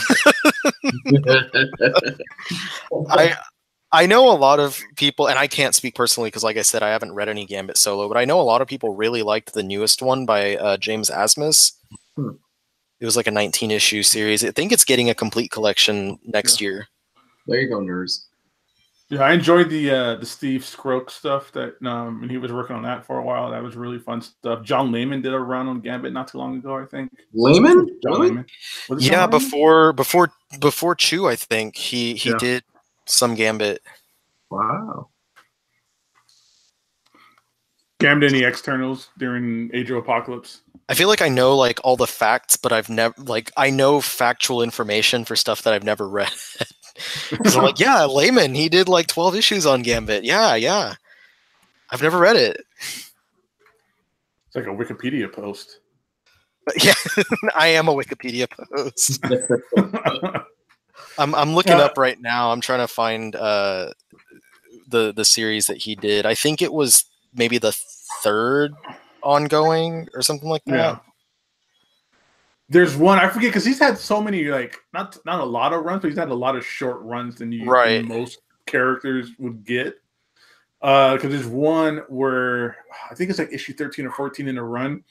I know a lot of people, and I can't speak personally because, like I said, I haven't read any Gambit solo, but I know a lot of people really liked the newest one by James Asmus. It was like a 19-issue series. I think it's getting a complete collection next year. There you go, nerds. Yeah, I enjoyed the Steve Skroke stuff that and he was working on that for a while. That was really fun stuff. John Layman did a run on Gambit not too long ago, I think. Layman? John Really? Layman. Yeah, before Chew, I think he did some Gambit. Wow. Gambit any externals during Age of Apocalypse? I feel like I know like all the facts, but I've never I know factual information for stuff that I've never read. Because I'm like, yeah, Layman, he did like 12 issues on Gambit. Yeah. I've never read it. It's like a Wikipedia post. Yeah, I am a Wikipedia post. I'm looking up right now. I'm trying to find the series that he did. I think it was maybe the 3rd ongoing or something like that. Yeah. There's one I forget because he's had so many not a lot of runs, but he's had a lot of short runs than most characters would get. Because there's one where I think it's like issue 13 or 14 in a run,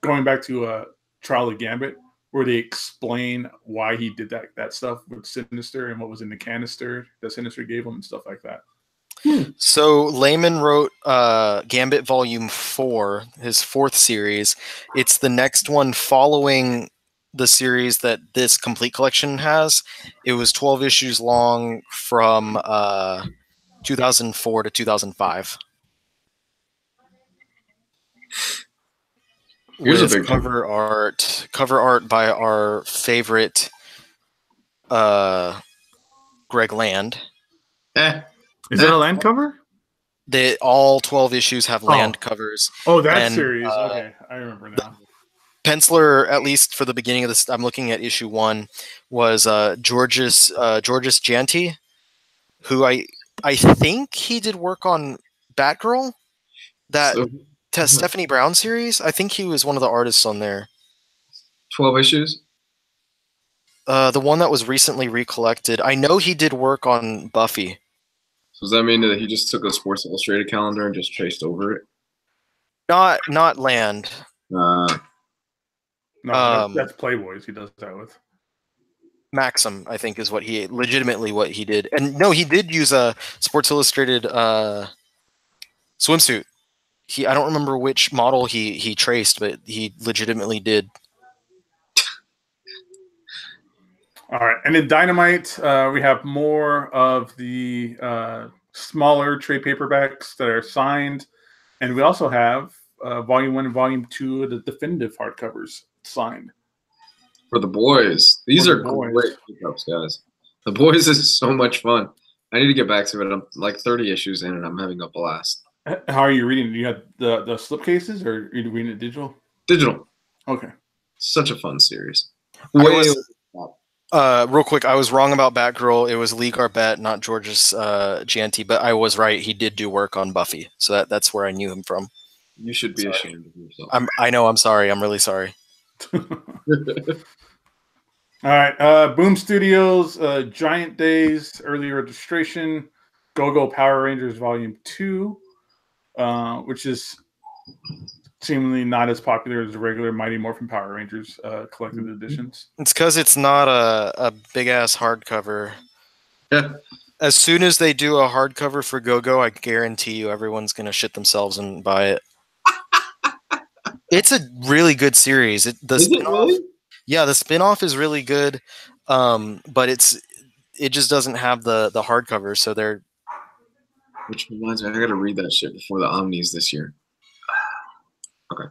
going back to Trial of Gambit, where they explain why he did that stuff with Sinister and what was in the canister that Sinister gave him and stuff like that. So Layman wrote Gambit Volume 4, his 4th series. It's the next one following the series that this complete collection has. It was 12 issues long from 2004 to 2005. Here's with a big cover art by our favorite Greg Land. Is that a Land cover? All 12 issues have Land covers. Oh, that series. Okay, I remember now. Penciler, at least for the beginning of this, I'm looking at issue 1, was Georges Janty, who I think he did work on Batgirl, Stephanie Brown series. I think he was one of the artists on there. 12 issues? The one that was recently recollected. I know he did work on Buffy. So does that mean that he just took a Sports Illustrated calendar and just traced over it? Not Land. No, that's Playboys. He does that with. Maxim, I think, is what he did. And no, he did use a Sports Illustrated swimsuit. I don't remember which model he traced, but he legitimately did. All right, and in Dynamite, we have more of the smaller trade paperbacks that are signed, and we also have Volume 1 and Volume 2 of the definitive hardcovers signed. For the boys. These are great pickups, guys. The boys is so much fun. I need to get back to it. I'm like 30 issues in, and I'm having a blast. How are you reading? Do you have the slipcases, or are you reading it digital? Digital. Okay. Such a fun series. Real quick, I was wrong about Batgirl. It was Lee Garbett, not Georges Janty, but I was right. He did do work on Buffy, so that's where I knew him from. You should be ashamed of yourself. I know. I'm sorry. I'm really sorry. All right. Boom Studios, Giant Days, early registration, Go-Go Power Rangers Volume 2, which is seemingly not as popular as the regular Mighty Morphin Power Rangers collected editions. It's because it's not a big-ass hardcover. Yeah. As soon as they do a hardcover for Go-Go, I guarantee you everyone's going to shit themselves and buy it. It's a really good series. Is it really? Yeah, the spin-off is really good, but it just doesn't have the hardcover, so they're... Which reminds me, I gotta read that shit before the Omnis this year. Okay.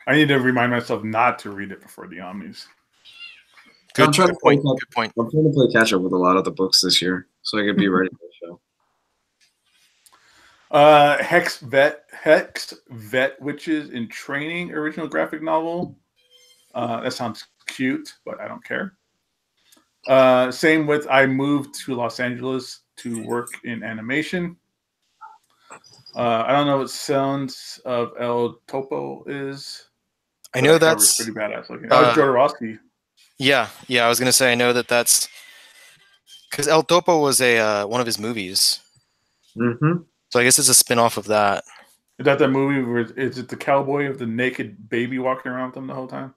I need to remind myself not to read it before the Omnis. Good point. I'm trying to play catch up with a lot of the books this year, so I could be ready for the show. Hex Vet Witches in Training original graphic novel. That sounds cute, but I don't care. Same with I Moved to Los Angeles to work in animation. I don't know what Sounds of El Topo is. I know that's pretty badass looking. That was Jodorowsky. Yeah, I was gonna say I know that's because El Topo was a one of his movies. Mm-hmm. So I guess it's a spin-off of that. Is that movie where is it the cowboy with the naked baby walking around with him the whole time?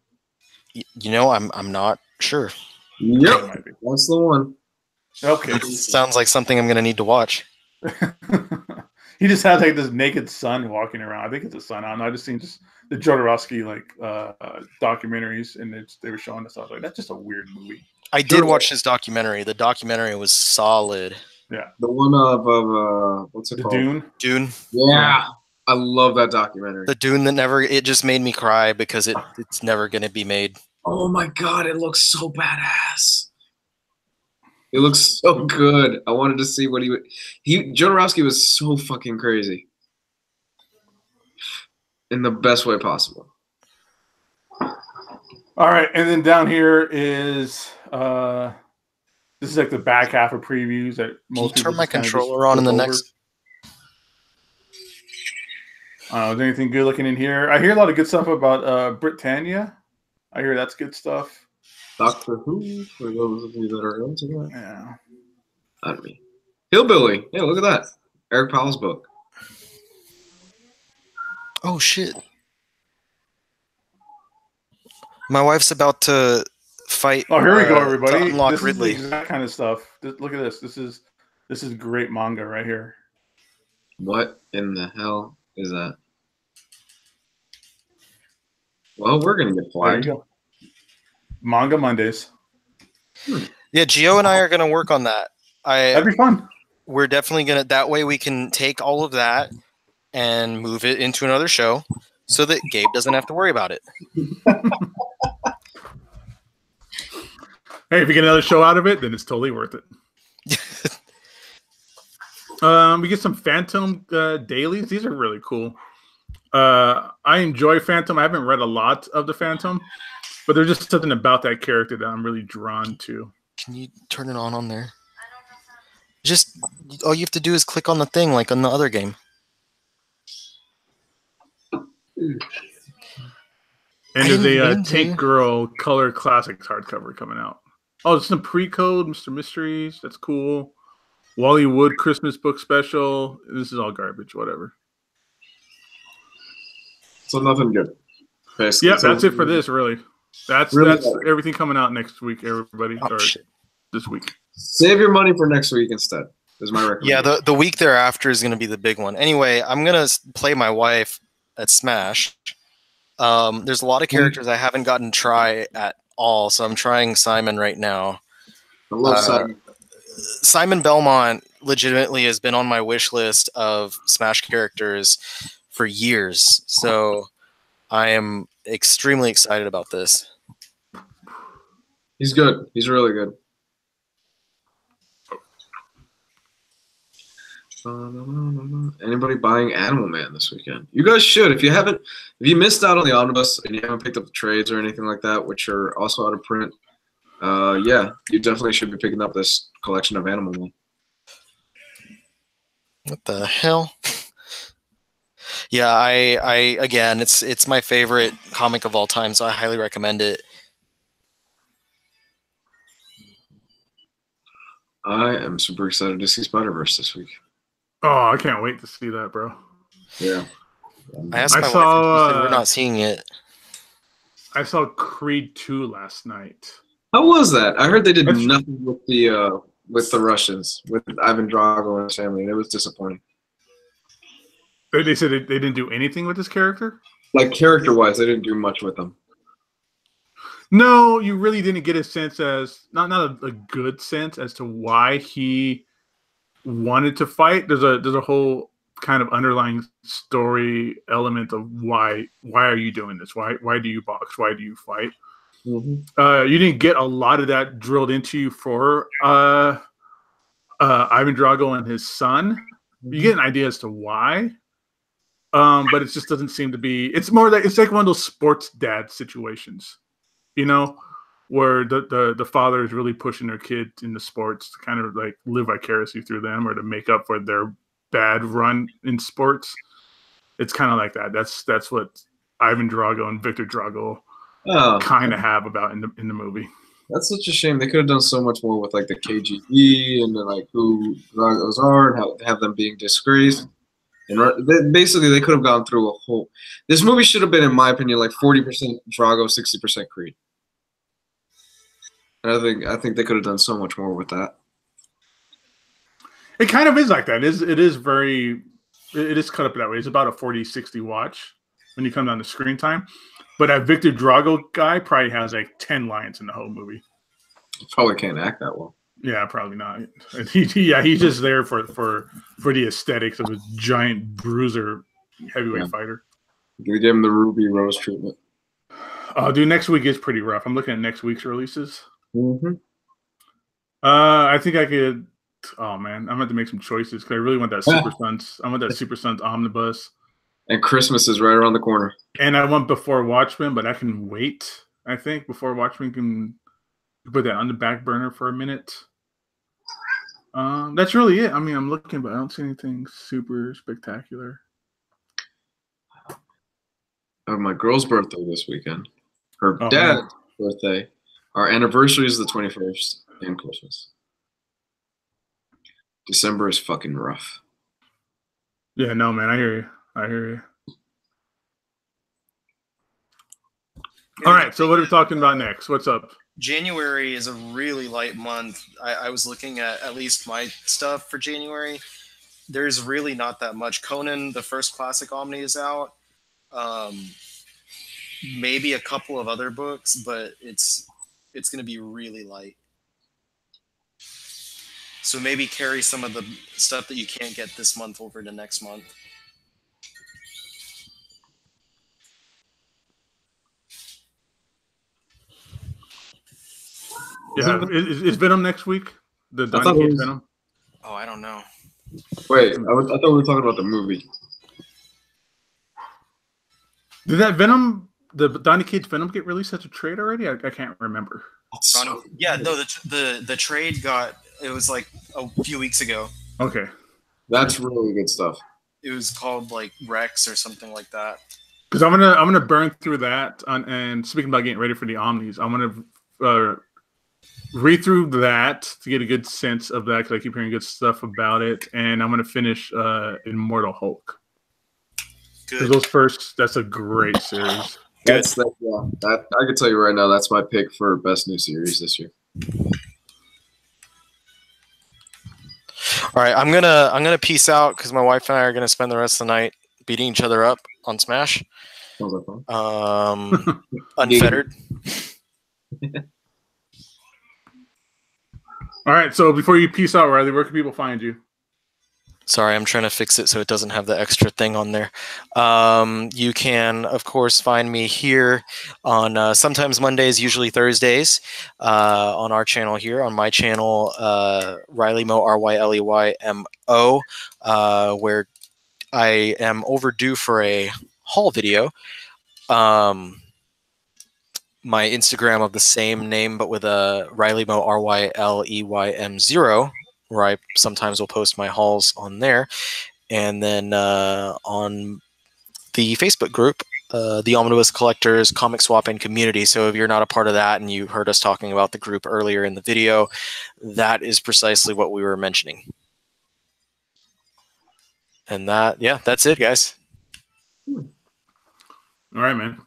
You know, I'm not sure. Yep, that's the one. Okay, sounds like something I'm gonna need to watch. He just has like this naked son walking around. I think it's a son. I don't know. I just seen the Jodorowsky documentaries, and they were showing us. I was like, that's just a weird movie. I did watch his documentary. The documentary was solid. Yeah, the one of what's it called? Dune. Yeah, I love that documentary. The Dune that it just made me cry because it's never gonna be made. Oh my god, it looks so badass. It looks so good. I wanted to see what Jodorowsky was so fucking crazy. In the best way possible. All right, and then down here is this is like the back half of previews that most people turn my controller on in the next. Is there anything good looking in here? I hear a lot of good stuff about Britannia. I hear that's good stuff. Doctor Who, for those of you that are into that. Yeah. Not me. Hillbilly. Yeah, look at that. Eric Powell's book. Oh, shit. My wife's about to fight. Oh, here we go, everybody. To unlock this Ridley. is the exact kind of stuff. Look at this. This is great manga right here. What in the hell is that? Well, we're going to get flagged. There you go. Manga Mondays. Yeah, Gio and I are going to work on that. That'd be fun. We're definitely going to. That way we can take all of that and move it into another show so that Gabe doesn't have to worry about it. Hey, if you get another show out of it, then it's totally worth it. We get some Phantom dailies. These are really cool. I enjoy Phantom. I haven't read a lot of the Phantom, but there's just something about that character that I'm really drawn to. Can you turn it on there? Just all you have to do is click on the thing like on the other game. And there's a Tank Girl Color Classics hardcover coming out. Oh, it's some pre-code, Mr. Mysteries. That's cool. Wally Wood Christmas book special. This is all garbage, whatever. So nothing good. Basically. Yeah, that's it for this, really. That's everything coming out next week, everybody. Oh, shit. This week. Save your money for next week instead. Is my recommendation. Yeah, the week thereafter is going to be the big one. Anyway, I'm going to play my wife at Smash. There's a lot of characters I haven't gotten to try at all, so I'm trying Simon right now. I love Simon. Simon Belmont legitimately has been on my wish list of Smash characters for years, so I am extremely excited about this. He's good. He's really good. Anybody buying Animal Man this weekend? You guys should. If you missed out on the Omnibus and you haven't picked up the trades or anything like that, which are also out of print, yeah, you definitely should be picking up this collection of Animal Man. What the hell? Yeah, I again, it's my favorite comic of all time, so I highly recommend it. I am super excited to see Spider-Verse this week. Oh, I can't wait to see that, bro. Yeah. I asked my wife, and we're not seeing it. I saw Creed 2 last night. How was that? I heard they did nothing with the Russians, with Ivan Drago and his family. It was disappointing. They said they didn't do anything with this character? Like, character-wise, they didn't do much with them. No, you really didn't get a sense not a good sense as to why he wanted to fight. There's a whole kind of underlying story element of why are you doing this? Why do you box? Why do you fight? Mm-hmm. You didn't get a lot of that drilled into you for Ivan Drago and his son. Mm-hmm. You get an idea as to why, but it just doesn't seem to be. It's more like it's like one of those sports dad situations, you know, where the father is really pushing their kid into sports to kind of like live vicariously through them or to make up for their bad run in sports. It's kind of like that. That's what Ivan Drago and Victor Drago kind of have about in the movie. That's such a shame. They could have done so much more with like the KGB and like who Dragos are and have them being disgraced. And basically, they could have gone through a whole. This movie should have been, in my opinion, like 40% Drago, 60% Creed. And I think they could have done so much more with that. It kind of is like that. It is cut up that way. It's about a 40-60 watch when you come down to screen time. But that Victor Drago guy probably has like 10 lines in the whole movie. He probably can't act that well. Yeah, probably not. He's just there for the aesthetics of a giant bruiser heavyweight fighter. Give him the Ruby Rose treatment. Oh, dude, next week is pretty rough. I'm looking at next week's releases. Mm-hmm. I think I could. Oh man, I'm going to have to make some choices because I really want that Super Sons. I want that Super Sons Omnibus. And Christmas is right around the corner. And I want Before Watchmen, but I can wait. I think Before Watchmen can put that on the back burner for a minute. That's really it. I mean, I'm looking, but I don't see anything super spectacular. My girl's birthday this weekend. Her dad's birthday. Our anniversary is the 21st and Christmas. December is fucking rough. Yeah, no, man. I hear you. All right, so what are we talking about next? What's up? January is a really light month. I was looking at least my stuff for January. There's really not that much. Conan, the first classic Omni, is out. Maybe a couple of other books, but it's going to be really light. So maybe carry some of the stuff that you can't get this month over to next month. Yeah, is Venom next week? The Donny Cates Venom? Oh, I don't know. Wait, I thought we were talking about the movie. Did that Venom, the Donny Cates Venom, get released as a trade already? I can't remember. Yeah, no, the trade it was like a few weeks ago. Okay. That's really good stuff. It was called like Rex or something like that. Because I'm gonna burn through that, and speaking about getting ready for the Omnis, I'm gonna read through that to get a good sense of that because I keep hearing good stuff about it, and I'm gonna finish Immortal Hulk. Good. That's a great series. I can tell you right now, that's my pick for best new series this year. All right, I'm gonna peace out because my wife and I are gonna spend the rest of the night beating each other up on Smash. Sounds like fun. Unfettered. All right, so before you peace out, Ryley, where can people find you? Sorry, I'm trying to fix it so it doesn't have the extra thing on there. You can, of course, find me here on sometimes Mondays, usually Thursdays, on our channel here, on my channel, Ryleymo, RYLEYMO, where I am overdue for a haul video. My Instagram of the same name, but with a Ryleymo, RYLEYM0, where I sometimes will post my hauls on there. And then on the Facebook group, the Omnibus Collectors Comic Swapping Community. So if you're not a part of that and you heard us talking about the group earlier in the video, that is precisely what we were mentioning. And that's it, guys. All right, man.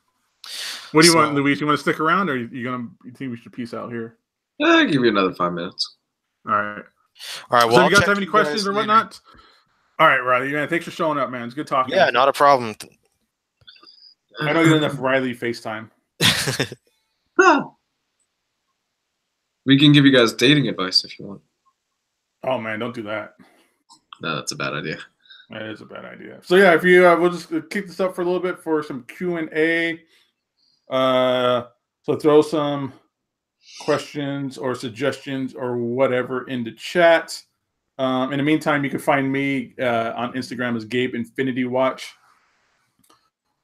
What do you want, Luis? You want to stick around, or you think we should peace out here? I'll give you another 5 minutes. All right. Well, so you guys have any questions or whatnot? All right, Ryley, man, thanks for showing up, man. It's good talking. Yeah, not a problem. I don't get enough Ryley FaceTime. We can give you guys dating advice if you want. Oh man, don't do that. No, that's a bad idea. That is a bad idea. So yeah, if you we'll just kick this up for a little bit for some Q&A. So throw some questions or suggestions or whatever in the chat. In the meantime, you can find me on Instagram as Gabe Infinity Watch,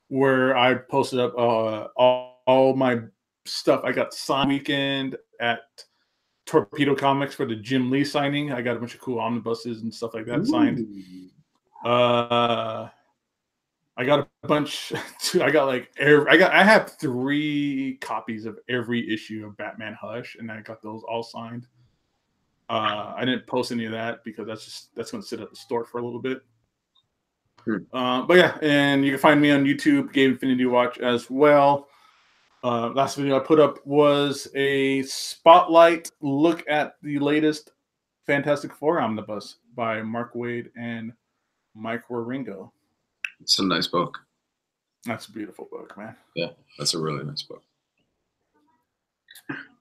where I posted up all my stuff. I got Sign Weekend at Torpedo Comics for the Jim Lee signing. I got a bunch of cool omnibuses and stuff like that signed. I got a bunch. I have 3 copies of every issue of Batman Hush, and I got those all signed. I didn't post any of that because that's going to sit at the store for a little bit. But yeah, and you can find me on YouTube, Gabe Infinity Watch as well. Last video I put up was a spotlight look at the latest Fantastic Four omnibus by Mark Waid and Mike Waringo. It's a nice book. That's a beautiful book, man. Yeah, that's a really nice book.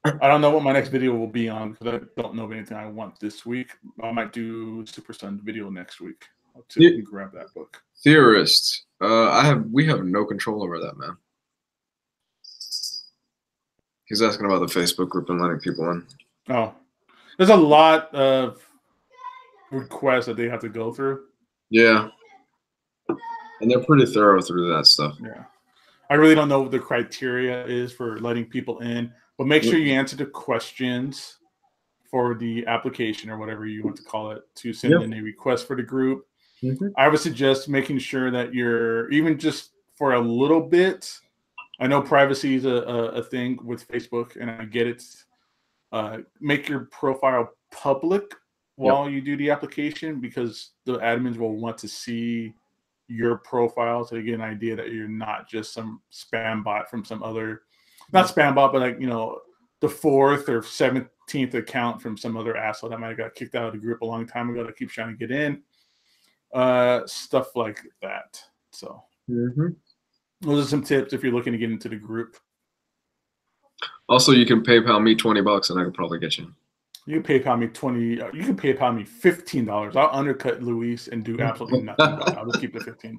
I don't know what my next video will be on because I don't know of anything I want this week. I might do Super Sun's video next week. I'll grab that book. Theorist. We have no control over that, man. He's asking about the Facebook group and letting people in. Oh. There's a lot of requests that they have to go through. Yeah. And they're pretty thorough through that stuff. Yeah. I really don't know what the criteria is for letting people in, but make sure you answer the questions for the application or whatever you want to call it to send in a request for the group. I would suggest making sure that you're, even just for a little bit, I know privacy is a thing with Facebook, and I get it. Make your profile public while you do the application, because the admins will want to see your profile so they get an idea that you're not just some spam bot from some other, not spam bot, but like, you know, the 4th or 17th account from some other asshole that might have got kicked out of the group a long time ago that keeps trying to get in. Stuff like that. So those are some tips if you're looking to get into the group. Also, you can PayPal me $20 and I could probably get you. You can PayPal me You can PayPal me $15. I'll undercut Luis and do absolutely nothing. I'll just keep the $15.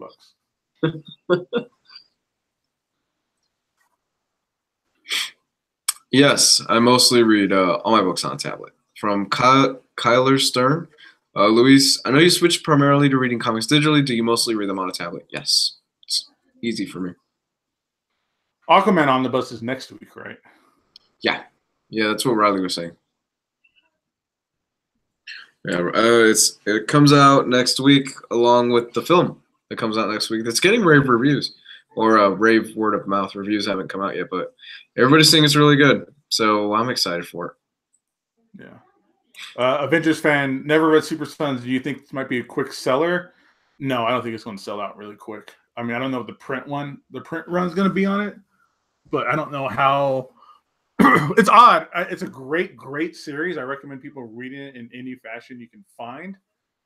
Yes, I mostly read all my books on a tablet. From Kyler Stern. Luis, I know you switched primarily to reading comics digitally. Do you mostly read them on a tablet? Yes. It's easy for me. Aquaman Omnibus is next week, right? Yeah. Yeah, that's what Ryley was saying. Yeah, it comes out next week along with the film. It comes out next week. It's getting rave reviews, or rave word of mouth reviews haven't come out yet, but everybody's saying it's really good. So I'm excited for it. Yeah. Avengers fan, never read Super Sons. Do you think this might be a quick seller? No, I don't think it's going to sell out really quick. I mean, I don't know if the print run is going to be on it, but I don't know how. It's odd. It's a great series. I recommend people reading it in any fashion you can find.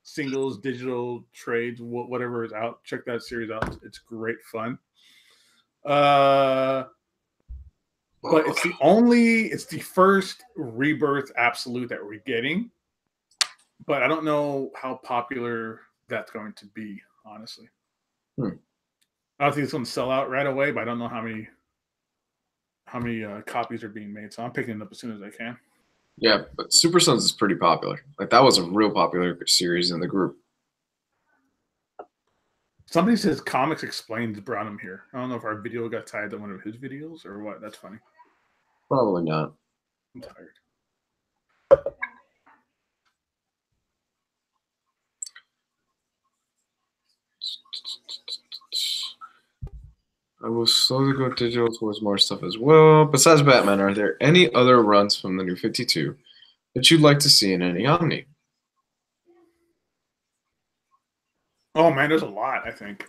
Singles, digital, trades, whatever is out. Check that series out. It's great fun. But it's the first Rebirth Absolute that we're getting. But I don't know how popular that's going to be, honestly. I don't think it's going to sell out right away, but I don't know how many copies are being made. So I'm picking it up as soon as I can. Yeah, but Super Sons is pretty popular. Like, that was a real popular series in the group. Somebody says Comics Explained brought him here. I don't know if our video got tied to one of his videos or what. That's funny. Probably not. I'm tired. I will slowly go digital towards more stuff as well. Besides Batman, are there any other runs from the New 52 that you'd like to see in any Omni? Oh man, there's a lot, I think.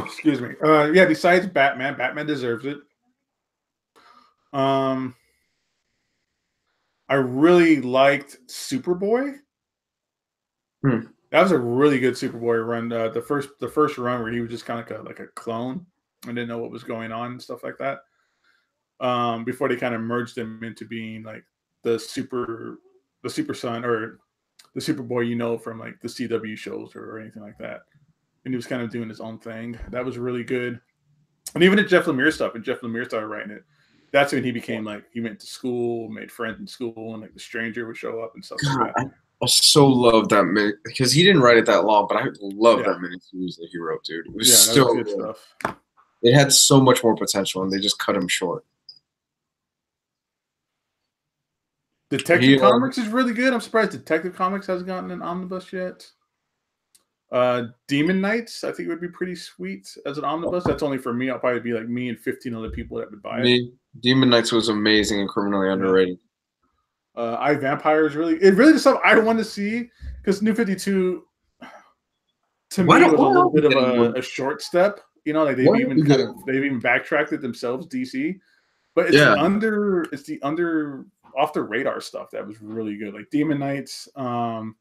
Excuse me. Yeah, besides Batman deserves it. I really liked Superboy. That was a really good Superboy run. The first run where he was just kind of like a clone and didn't know what was going on and stuff like that. Before they kind of merged him into being like the Super Son or the Superboy, you know, from like the CW shows or anything like that. And he was kind of doing his own thing. That was really good. And even the Jeff Lemire stuff, and Jeff Lemire started writing it. That's when he became like, he went to school, made friends in school, and like the Stranger would show up and stuff like that. I so love that mini, because he didn't write it that long, but I love that miniseries that he wrote, dude. It was so good stuff. It had so much more potential, and they just cut him short. Detective Comics is really good. I'm surprised Detective Comics hasn't gotten an omnibus yet. Demon Knights, I think it would be pretty sweet as an omnibus. That's only for me. I'll probably be like me and 15 other people that would buy it. Demon Knights was amazing and criminally underrated. I Vampire is really the stuff I want to see, because New 52 to me was a little bit of a short step. You know, like they've even backtracked it themselves, DC. But it's the under off the radar stuff that was really good. Like Demon Knights, the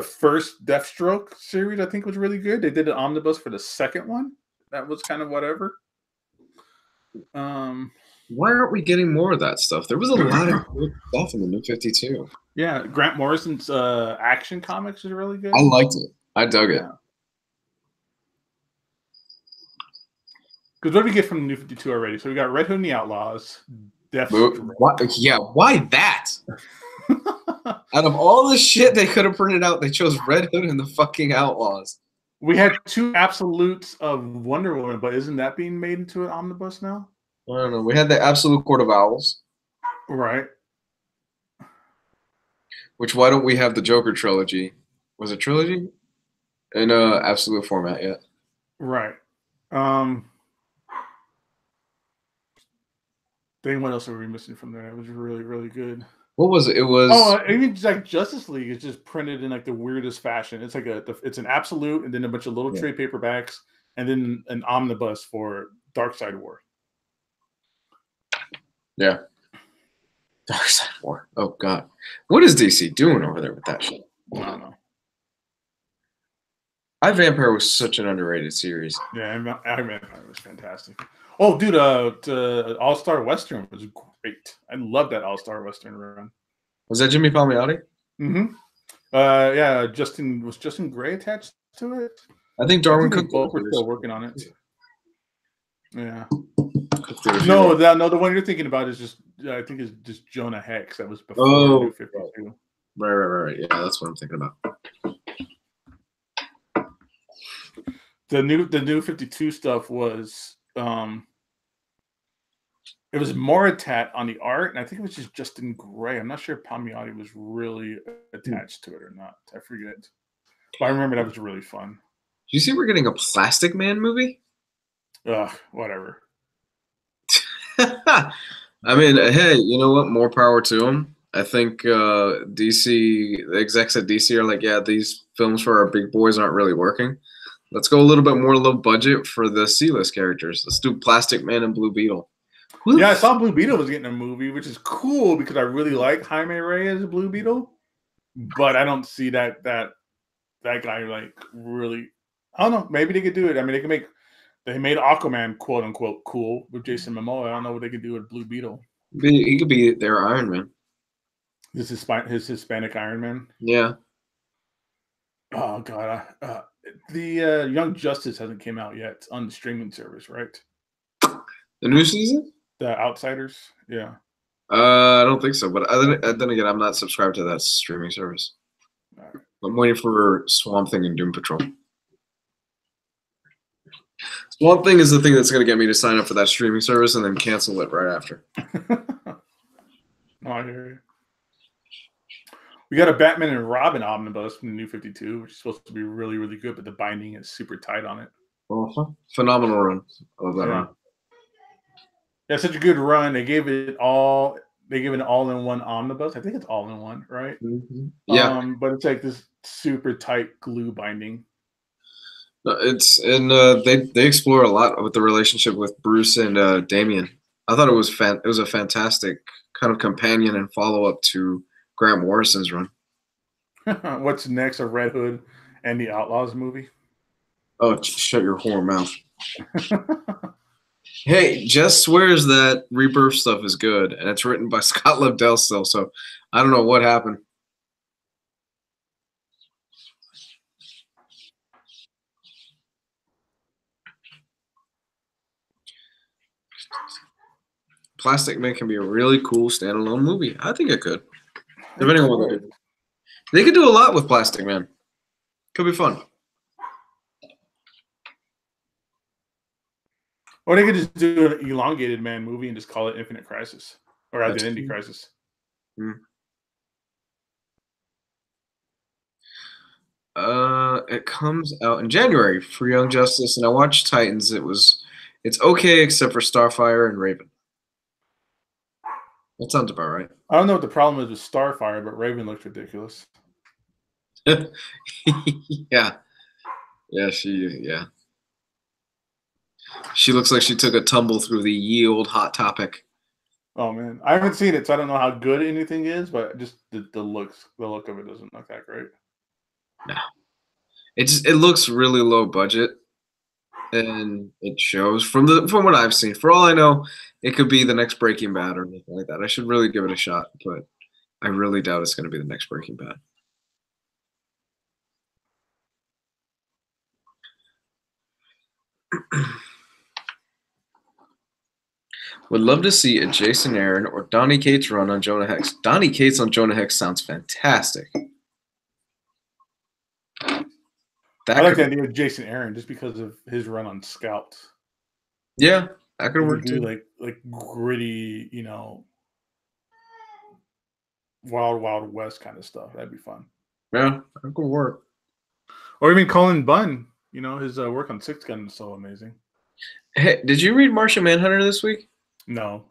first Deathstroke series I think was really good. They did an omnibus for the second one. That was kind of whatever. Why aren't we getting more of that stuff? There was a lot of good stuff in the New 52. Yeah, Grant Morrison's Action Comics is really good. I liked it. I dug it. Because what did we get from the New 52 already? So we got Red Hood and the Outlaws, Deathstroke. Why that? Out of all the shit they could have printed out, they chose Red Hood and the fucking Outlaws. We had 2 absolutes of Wonder Woman, but isn't that being made into an omnibus now? I don't know. We had the Absolute Court of Owls. Right. Which, why don't we have the Joker trilogy? Was it trilogy? In absolute format yet. Right. Dang, what else are we missing from there? It was really, really good. What was it? It was even like Justice League is just printed in like the weirdest fashion. It's like it's an absolute and then a bunch of little trade paperbacks and then an omnibus for Darkseid War. Yeah. Darkseid War. Oh god. What is DC doing over there with that shit? I don't know. I Vampire was such an underrated series. Yeah, I Vampire was fantastic. Oh, dude, All-Star Western was great. I love that All-Star Western run. Was that Jimmy Palmiotti? Mm-hmm. Yeah, was Justin Gray attached to it? I think Darwin Cook both were still working on it. Yeah. No, the one you're thinking about is I think is just Jonah Hex. That was before New 52. Right. Yeah, that's what I'm thinking about. The new 52 stuff was it was Moritat on the art, and I think it was just Justin Gray. I'm not sure if Palmiotti was really attached to it or not. I forget. But I remember that was really fun. Do you see we're getting a Plastic Man movie? Whatever. I mean, hey, you know what? More power to them. I think DC, the execs at DC are like, yeah, these films for our big boys aren't really working. Let's go a little bit more low budget for the C-list characters. Let's do Plastic Man and Blue Beetle. Yeah, I saw Blue Beetle was getting a movie, which is cool because I really like Jaime Reyes as Blue Beetle, but I don't see that guy like really. I don't know. Maybe they could do it. I mean, they made Aquaman quote unquote cool with Jason Momoa. I don't know what they could do with Blue Beetle. He could be their Iron Man. His Hispanic Iron Man. Yeah. Oh god, the Young Justice hasn't came out yet on the streaming service, right? The new season? The Outsiders, yeah. I don't think so, but then again, I'm not subscribed to that streaming service. Right. I'm waiting for Swamp Thing and Doom Patrol. Swamp Thing is the thing that's going to get me to sign up for that streaming service and then cancel it right after. I hear you. We got a Batman and Robin omnibus from the New 52, which is supposed to be really, really good, but the binding is super tight on it. Phenomenal run. I love that run. Yeah, such a good run. They gave it an all-in-one omnibus. I think it's all-in-one, right? Mm-hmm. Yeah. But it's like this super tight glue binding. They explore a lot with the relationship with Bruce and Damian. I thought it was a fantastic kind of companion and follow-up to Grant Morrison's run. What's next? A Red Hood and the Outlaws movie? Oh, shut your whore mouth. Hey, Jess swears that Rebirth stuff is good, and it's written by Scott Lobdell still, so I don't know what happened. Plastic Man can be a really cool standalone movie. I think it could. Depending on what they do. They could do a lot with Plastic Man. Could be fun. Or they could just do an elongated man movie and just call it Infinite Crisis or Identity Crisis. It comes out in January for Young Justice, and I watched Titans. It's okay except for Starfire and Raven. That sounds about right. I don't know what the problem is with Starfire, but Raven looks ridiculous. Yeah. She looks like she took a tumble through the ye old Hot Topic. Oh man, I haven't seen it, so I don't know how good anything is, but just the look of it doesn't look that great. No, it looks really low budget, and it shows from what I've seen. For all I know, it could be the next Breaking Bad or anything like that. I should really give it a shot, but I really doubt it's going to be the next Breaking Bad. Would love to see a Jason Aaron or Donny Cates run on Jonah Hex. Donny Cates on Jonah Hex sounds fantastic. I like the idea of Jason Aaron just because of his run on Scouts. Yeah, that could work too. Like gritty, Wild West kind of stuff. That'd be fun. Yeah, that could work. Or even Colin Bunn. His work on Six Gun is so amazing. Hey, did you read Martian Manhunter this week? No.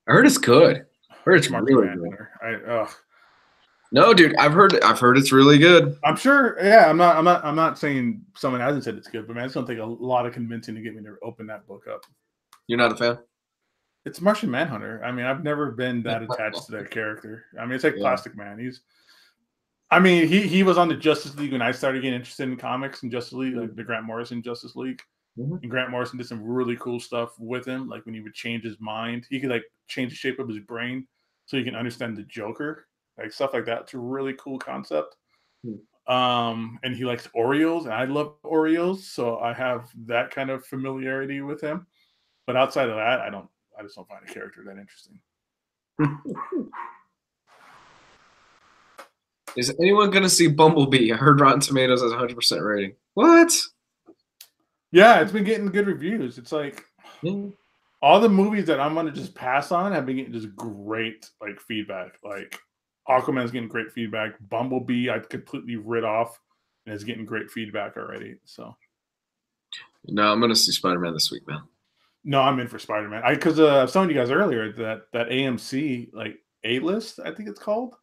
I heard it's good. I heard it's really good. No, dude, I've heard it's really good. I'm sure. Yeah, I'm not saying someone hasn't said it's good, but man, it's gonna take a lot of convincing to get me to open that book up. You're not a fan? It's Martian Manhunter. I mean, I've never been that attached to that character. I mean, it's like Plastic Man. He was on the Justice League when I started getting interested in comics and Justice League, like the Grant Morrison Justice League. Mm-hmm. And Grant Morrison did some really cool stuff with him. Like when he would change his mind, he could change the shape of his brain so you can understand the Joker, like stuff like that. It's a really cool concept. Mm-hmm. And he likes Oreos, and I love Oreos, so I have that kind of familiarity with him. But outside of that, I just don't find a character that interesting. Is anyone going to see Bumblebee? I heard Rotten Tomatoes has 100% rating. What? Yeah, it's been getting good reviews. It's like all the movies that I'm going to just pass on have been getting just great feedback. Like Aquaman's getting great feedback. Bumblebee, I completely rid off, and is getting great feedback already. So, no, I'm going to see Spider-Man this week, man. No, I'm in for Spider-Man. Because I was telling you guys earlier that AMC A-list, I think it's called.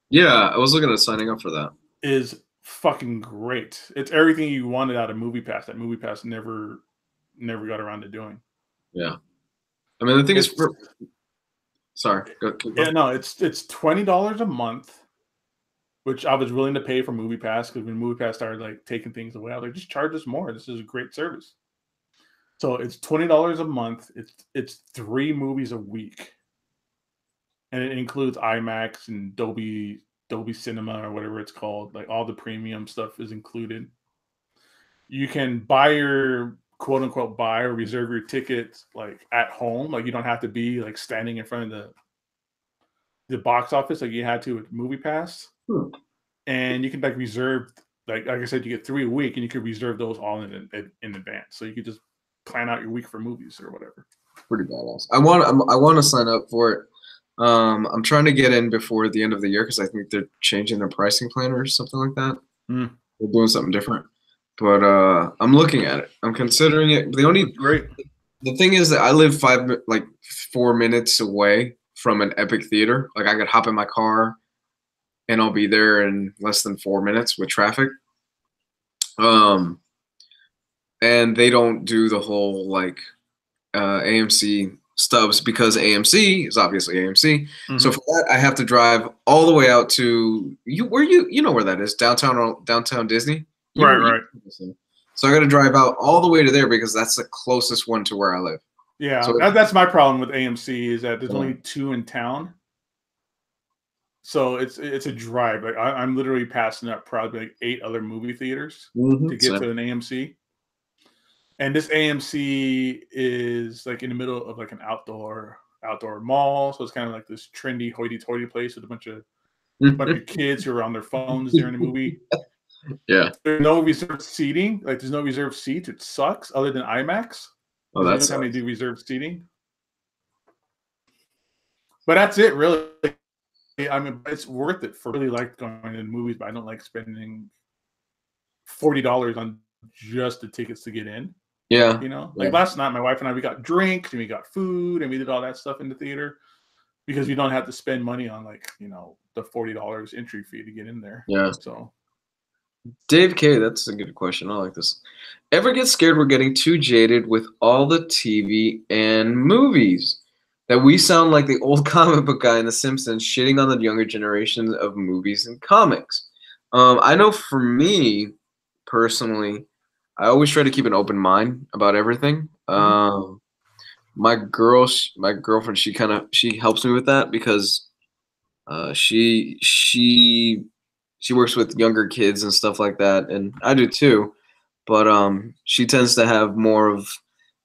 Yeah, I was looking at signing up for that. Is fucking great. It's everything you wanted out of MoviePass that MoviePass never got around to doing. Yeah, I mean the thing is, sorry. Go. Yeah, no, it's $20 a month, which I was willing to pay for MoviePass because when MoviePass started taking things away, I was like, just charge us more. This is a great service. So it's $20 a month. It's 3 movies a week, and it includes IMAX and Dolby Cinema or whatever it's called. Like all the premium stuff is included. You can buy your quote unquote buy or reserve your tickets at home. You don't have to be standing in front of the box office like you had to with MoviePass. And you can reserve like I said, you get 3 a week, and you can reserve those all in advance. So you could just plan out your week for movies or whatever. Pretty badass. I want to sign up for it. I'm trying to get in before the end of the year because I think they're changing their pricing plan or something like that. They're doing something different. But I'm looking at it. I'm considering it. The thing is that I live 4 minutes away from an Epic theater. I could hop in my car and I'll be there in less than 4 minutes with traffic. And they don't do the whole AMC stubs because AMC is obviously AMC. Mm-hmm. So for that, I have to drive all the way out to you know where that is, downtown Disney. Right. So I got to drive out all the way to there because that's the closest one to where I live. Yeah, so that's my problem with AMC is that there's only 2 in town. So it's a drive. I'm literally passing up probably 8 other movie theaters to get to an AMC. And this AMC is in the middle of an outdoor mall. So it's kind of this trendy hoity-toity place with a bunch of kids who are on their phones during the movie. Yeah. There's no reserved seating. There's no reserved seats. It sucks other than IMAX. Oh, Because that's anytime they do reserved seating. But that's it, really. I mean, it's worth it for really like going to the movies, but I don't like spending $40 on just the tickets to get in. yeah. You know, Yeah. like last night, my wife and I, we got drinks and we got food and we did all that stuff in the theater because we don't have to spend money on like, you know, the $40 entry fee to get in there. Yeah. So, Dave K, that's a good question. I like this. Ever get scared we're getting too jaded with all the TV and movies? That we sound like the old comic book guy in The Simpsons shitting on the younger generation of movies and comics. I know for me, personally, I always try to keep an open mind about everything. My girlfriend, she helps me with that because she works with younger kids and stuff like that, and I do too. But she tends to have more of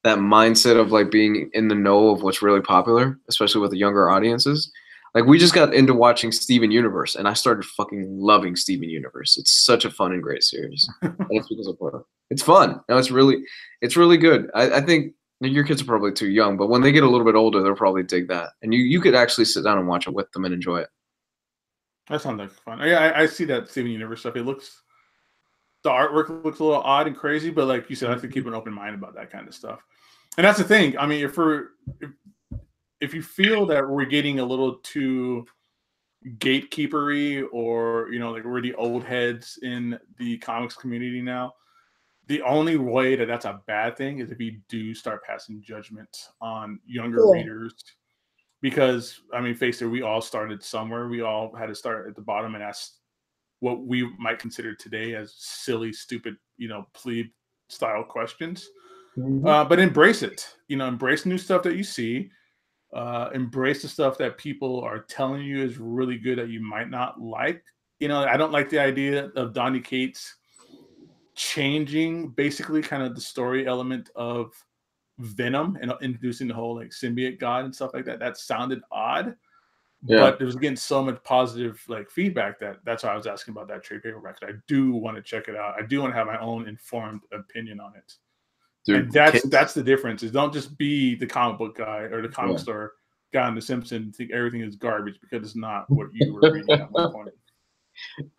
that mindset of like being in the know of what's really popular, especially with the younger audiences. Like we just got into watching Steven Universe, and I started fucking loving Steven Universe. It's such a fun and great series. And it's because of her. It's fun. No, it's really good. I think your kids are probably too young, but when they get a little bit older, they'll probably dig that. And you could actually sit down and watch it with them and enjoy it. that sounds like fun. Yeah, I see that Steven Universe stuff. The artwork looks a little odd and crazy, but like you said, I have to keep an open mind about that kind of stuff. And that's the thing. I mean, if you feel that we're getting a little too gatekeepery, or you know, like we're the old heads in the comics community now, the only way that that's a bad thing is if you do start passing judgment on younger readers. Because I mean, face it, we all started somewhere. We all had to start at the bottom and ask what we might consider today as silly, stupid, you know, plebe style questions. But embrace it. You know, embrace new stuff that you see. Embrace the stuff that people are telling you is really good that you might not like. You know, I don't like the idea of Donny Cates changing basically kind of the story element of Venom and introducing the whole like symbiote god and stuff like that. That sounded odd. Yeah. But there was getting so much positive like feedback that's why I was asking about that trade paperback. I do want to check it out. I do want to have my own informed opinion on it. Dude, and that's the difference. Is don't just be the comic book guy or the comic store guy on The Simpsons and think everything is garbage because it's not what you were reading at one point.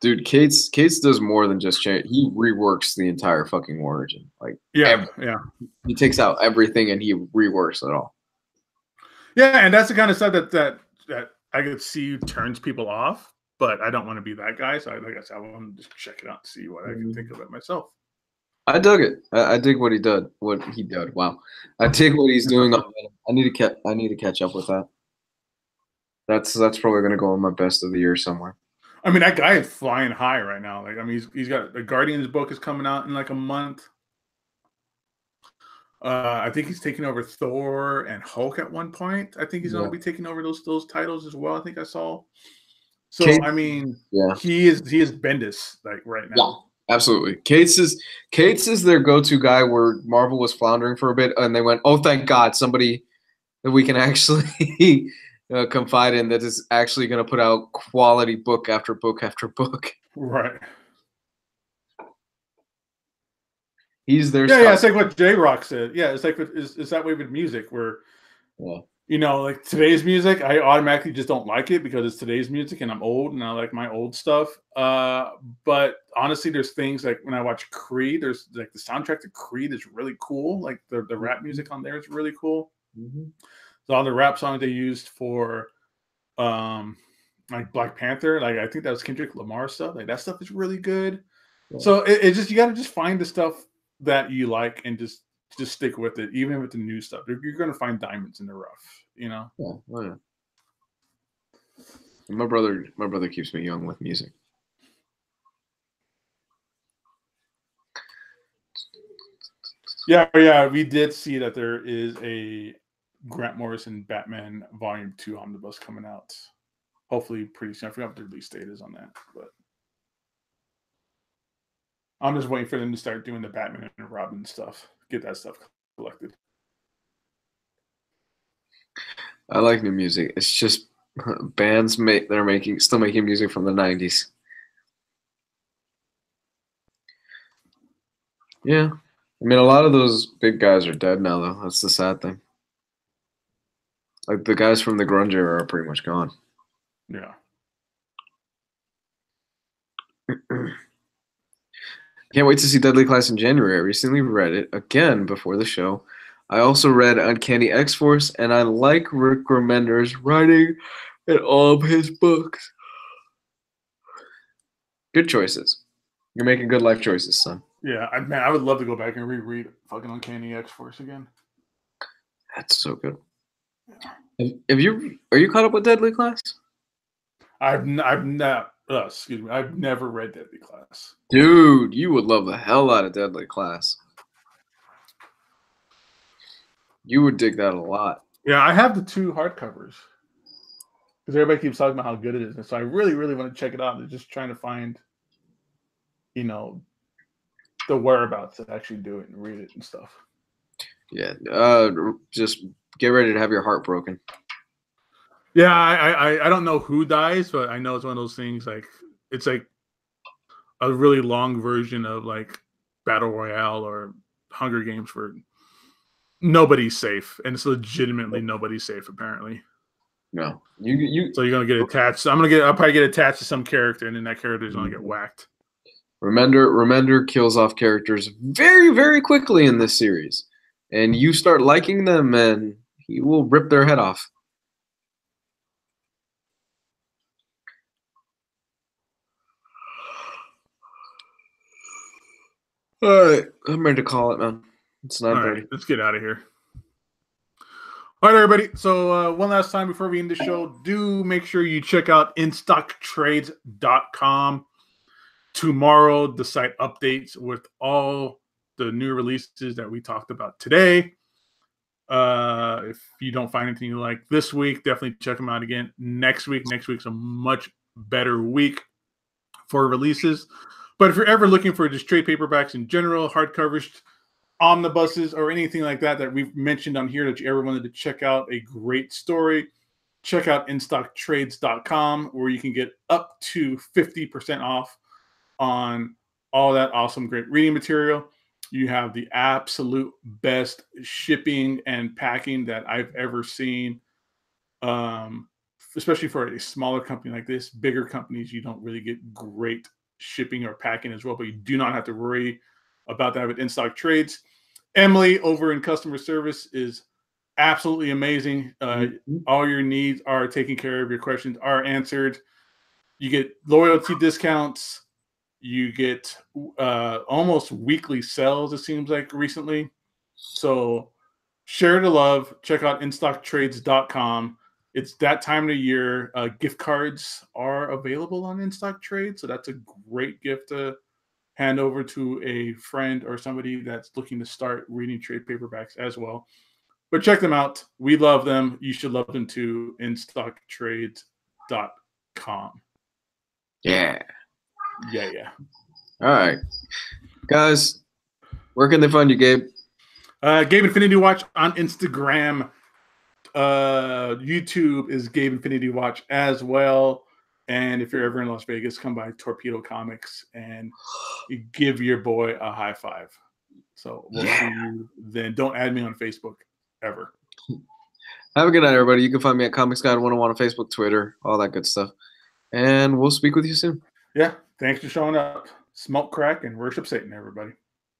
Dude, Cates does more than just change. He reworks the entire fucking origin. Like he takes out everything and he reworks it all. Yeah, and that's the kind of stuff that I could see turns people off, but I don't want to be that guy. So like I said, I want to just check it out and see what I can think of it myself. I dug it. I dig what he did. Wow, I dig what he's doing. I need to catch up with that. That's probably gonna go on my best of the year somewhere. I mean, that guy is flying high right now. Like, I mean, he's got the Guardians book is coming out in like a month. I think he's taking over Thor and Hulk at one point. I think he's going to be taking over those titles as well. I think I saw. So I mean, he is Bendis like right now. Yeah, absolutely. Cates is their go-to guy where Marvel was floundering for a bit, and they went, "Oh, thank God, somebody that we can actually confide in that is actually going to put out quality book after book after book." Right. He's their yeah. It's like what J-Rock said. Yeah, it's like it's that way with music where, you know, like today's music, I automatically just don't like it because it's today's music and I'm old and I like my old stuff. But honestly, there's things like when I watch Creed, there's like the soundtrack to Creed is really cool. Like the rap music on there is really cool. So all the rap songs they used for like Black Panther, like I think that was Kendrick Lamar stuff. Like that stuff is really good. So it's just you got to just find the stuff that you like and just stick with it, even with the new stuff. You're going to find diamonds in the rough, you know. My brother keeps me young with music. Yeah, we did see that there is a Grant Morrison Batman Volume 2 Omnibus coming out. Hopefully pretty soon. I forgot what the release date is on that, but I'm just waiting for them to start doing the Batman and Robin stuff. Get that stuff collected. I like new music. It's just bands they're still making music from the 90s. Yeah. I mean, a lot of those big guys are dead now, though. That's the sad thing. Like the guys from the grunge era are pretty much gone. Yeah. Can't wait to see Deadly Class in January. I recently read it again before the show. I also read Uncanny X-Force, and I like Rick Remender's writing in all of his books. Good choices. You're making good life choices, son. Yeah, man, I would love to go back and reread fucking Uncanny X-Force again. That's so good. Are you caught up with Deadly Class? I've never read Deadly Class. Dude, you would love the hell out of Deadly Class. You would dig that a lot. Yeah, I have the 2 hardcovers because everybody keeps talking about how good it is, and so I really, really want to check it out. They're just trying to find, the whereabouts to actually do it and read it and stuff. Yeah, just get ready to have your heart broken. Yeah, I don't know who dies, but I know it's one of those things like it's like a really long version of like Battle Royale or Hunger Games where nobody's safe, and it's legitimately nobody's safe apparently. No, you. So you're gonna get attached. I'll probably get attached to some character, and then that character is gonna get whacked. Remender kills off characters very, very quickly in this series, and you start liking them, and he will rip their head off. All right, I'm ready to call it, man. It's 9:30. All right, let's get out of here. All right, everybody. So one last time before we end the show, do make sure you check out instocktrades.com. Tomorrow, the site updates with all the new releases that we talked about today. If you don't find anything you like this week, definitely check them out again next week. Next week's a much better week for releases. But if you're ever looking for just trade paperbacks in general, hardcovers, omnibuses, or anything like that we've mentioned on here that you ever wanted to check out a great story, check out instocktrades.com where you can get up to 50% off on all that awesome, great reading material. You have the absolute best shipping and packing that I've ever seen, especially for a smaller company like this. Bigger companies, you don't really get great shipping or packing as well, but you do not have to worry about that with In-Stock Trades. Emily over in customer service is absolutely amazing. All your needs are taken care of. Your questions are answered. You get loyalty discounts. You get almost weekly sales, it seems like, recently. So share the love. Check out instocktrades.com. It's that time of the year. Gift cards are available on In-Stock Trade, so that's a great gift to hand over to a friend or somebody that's looking to start reading trade paperbacks as well. But check them out. We love them. You should love them too. instocktrades.com. Yeah. Yeah. All right. Guys, where can they find you, Gabe? Gabe Infinity Watch on Instagram. YouTube is Gabe Infinity Watch as well. And if you're ever in Las Vegas, come by Torpedo Comics and give your boy a high five. So we'll see you then. Don't add me on Facebook ever. Have a good night, everybody. You can find me at Comics Guide 101 on Facebook, Twitter, all that good stuff. And we'll speak with you soon. Yeah. Thanks for showing up. Smoke crack and worship Satan, everybody.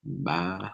Bye.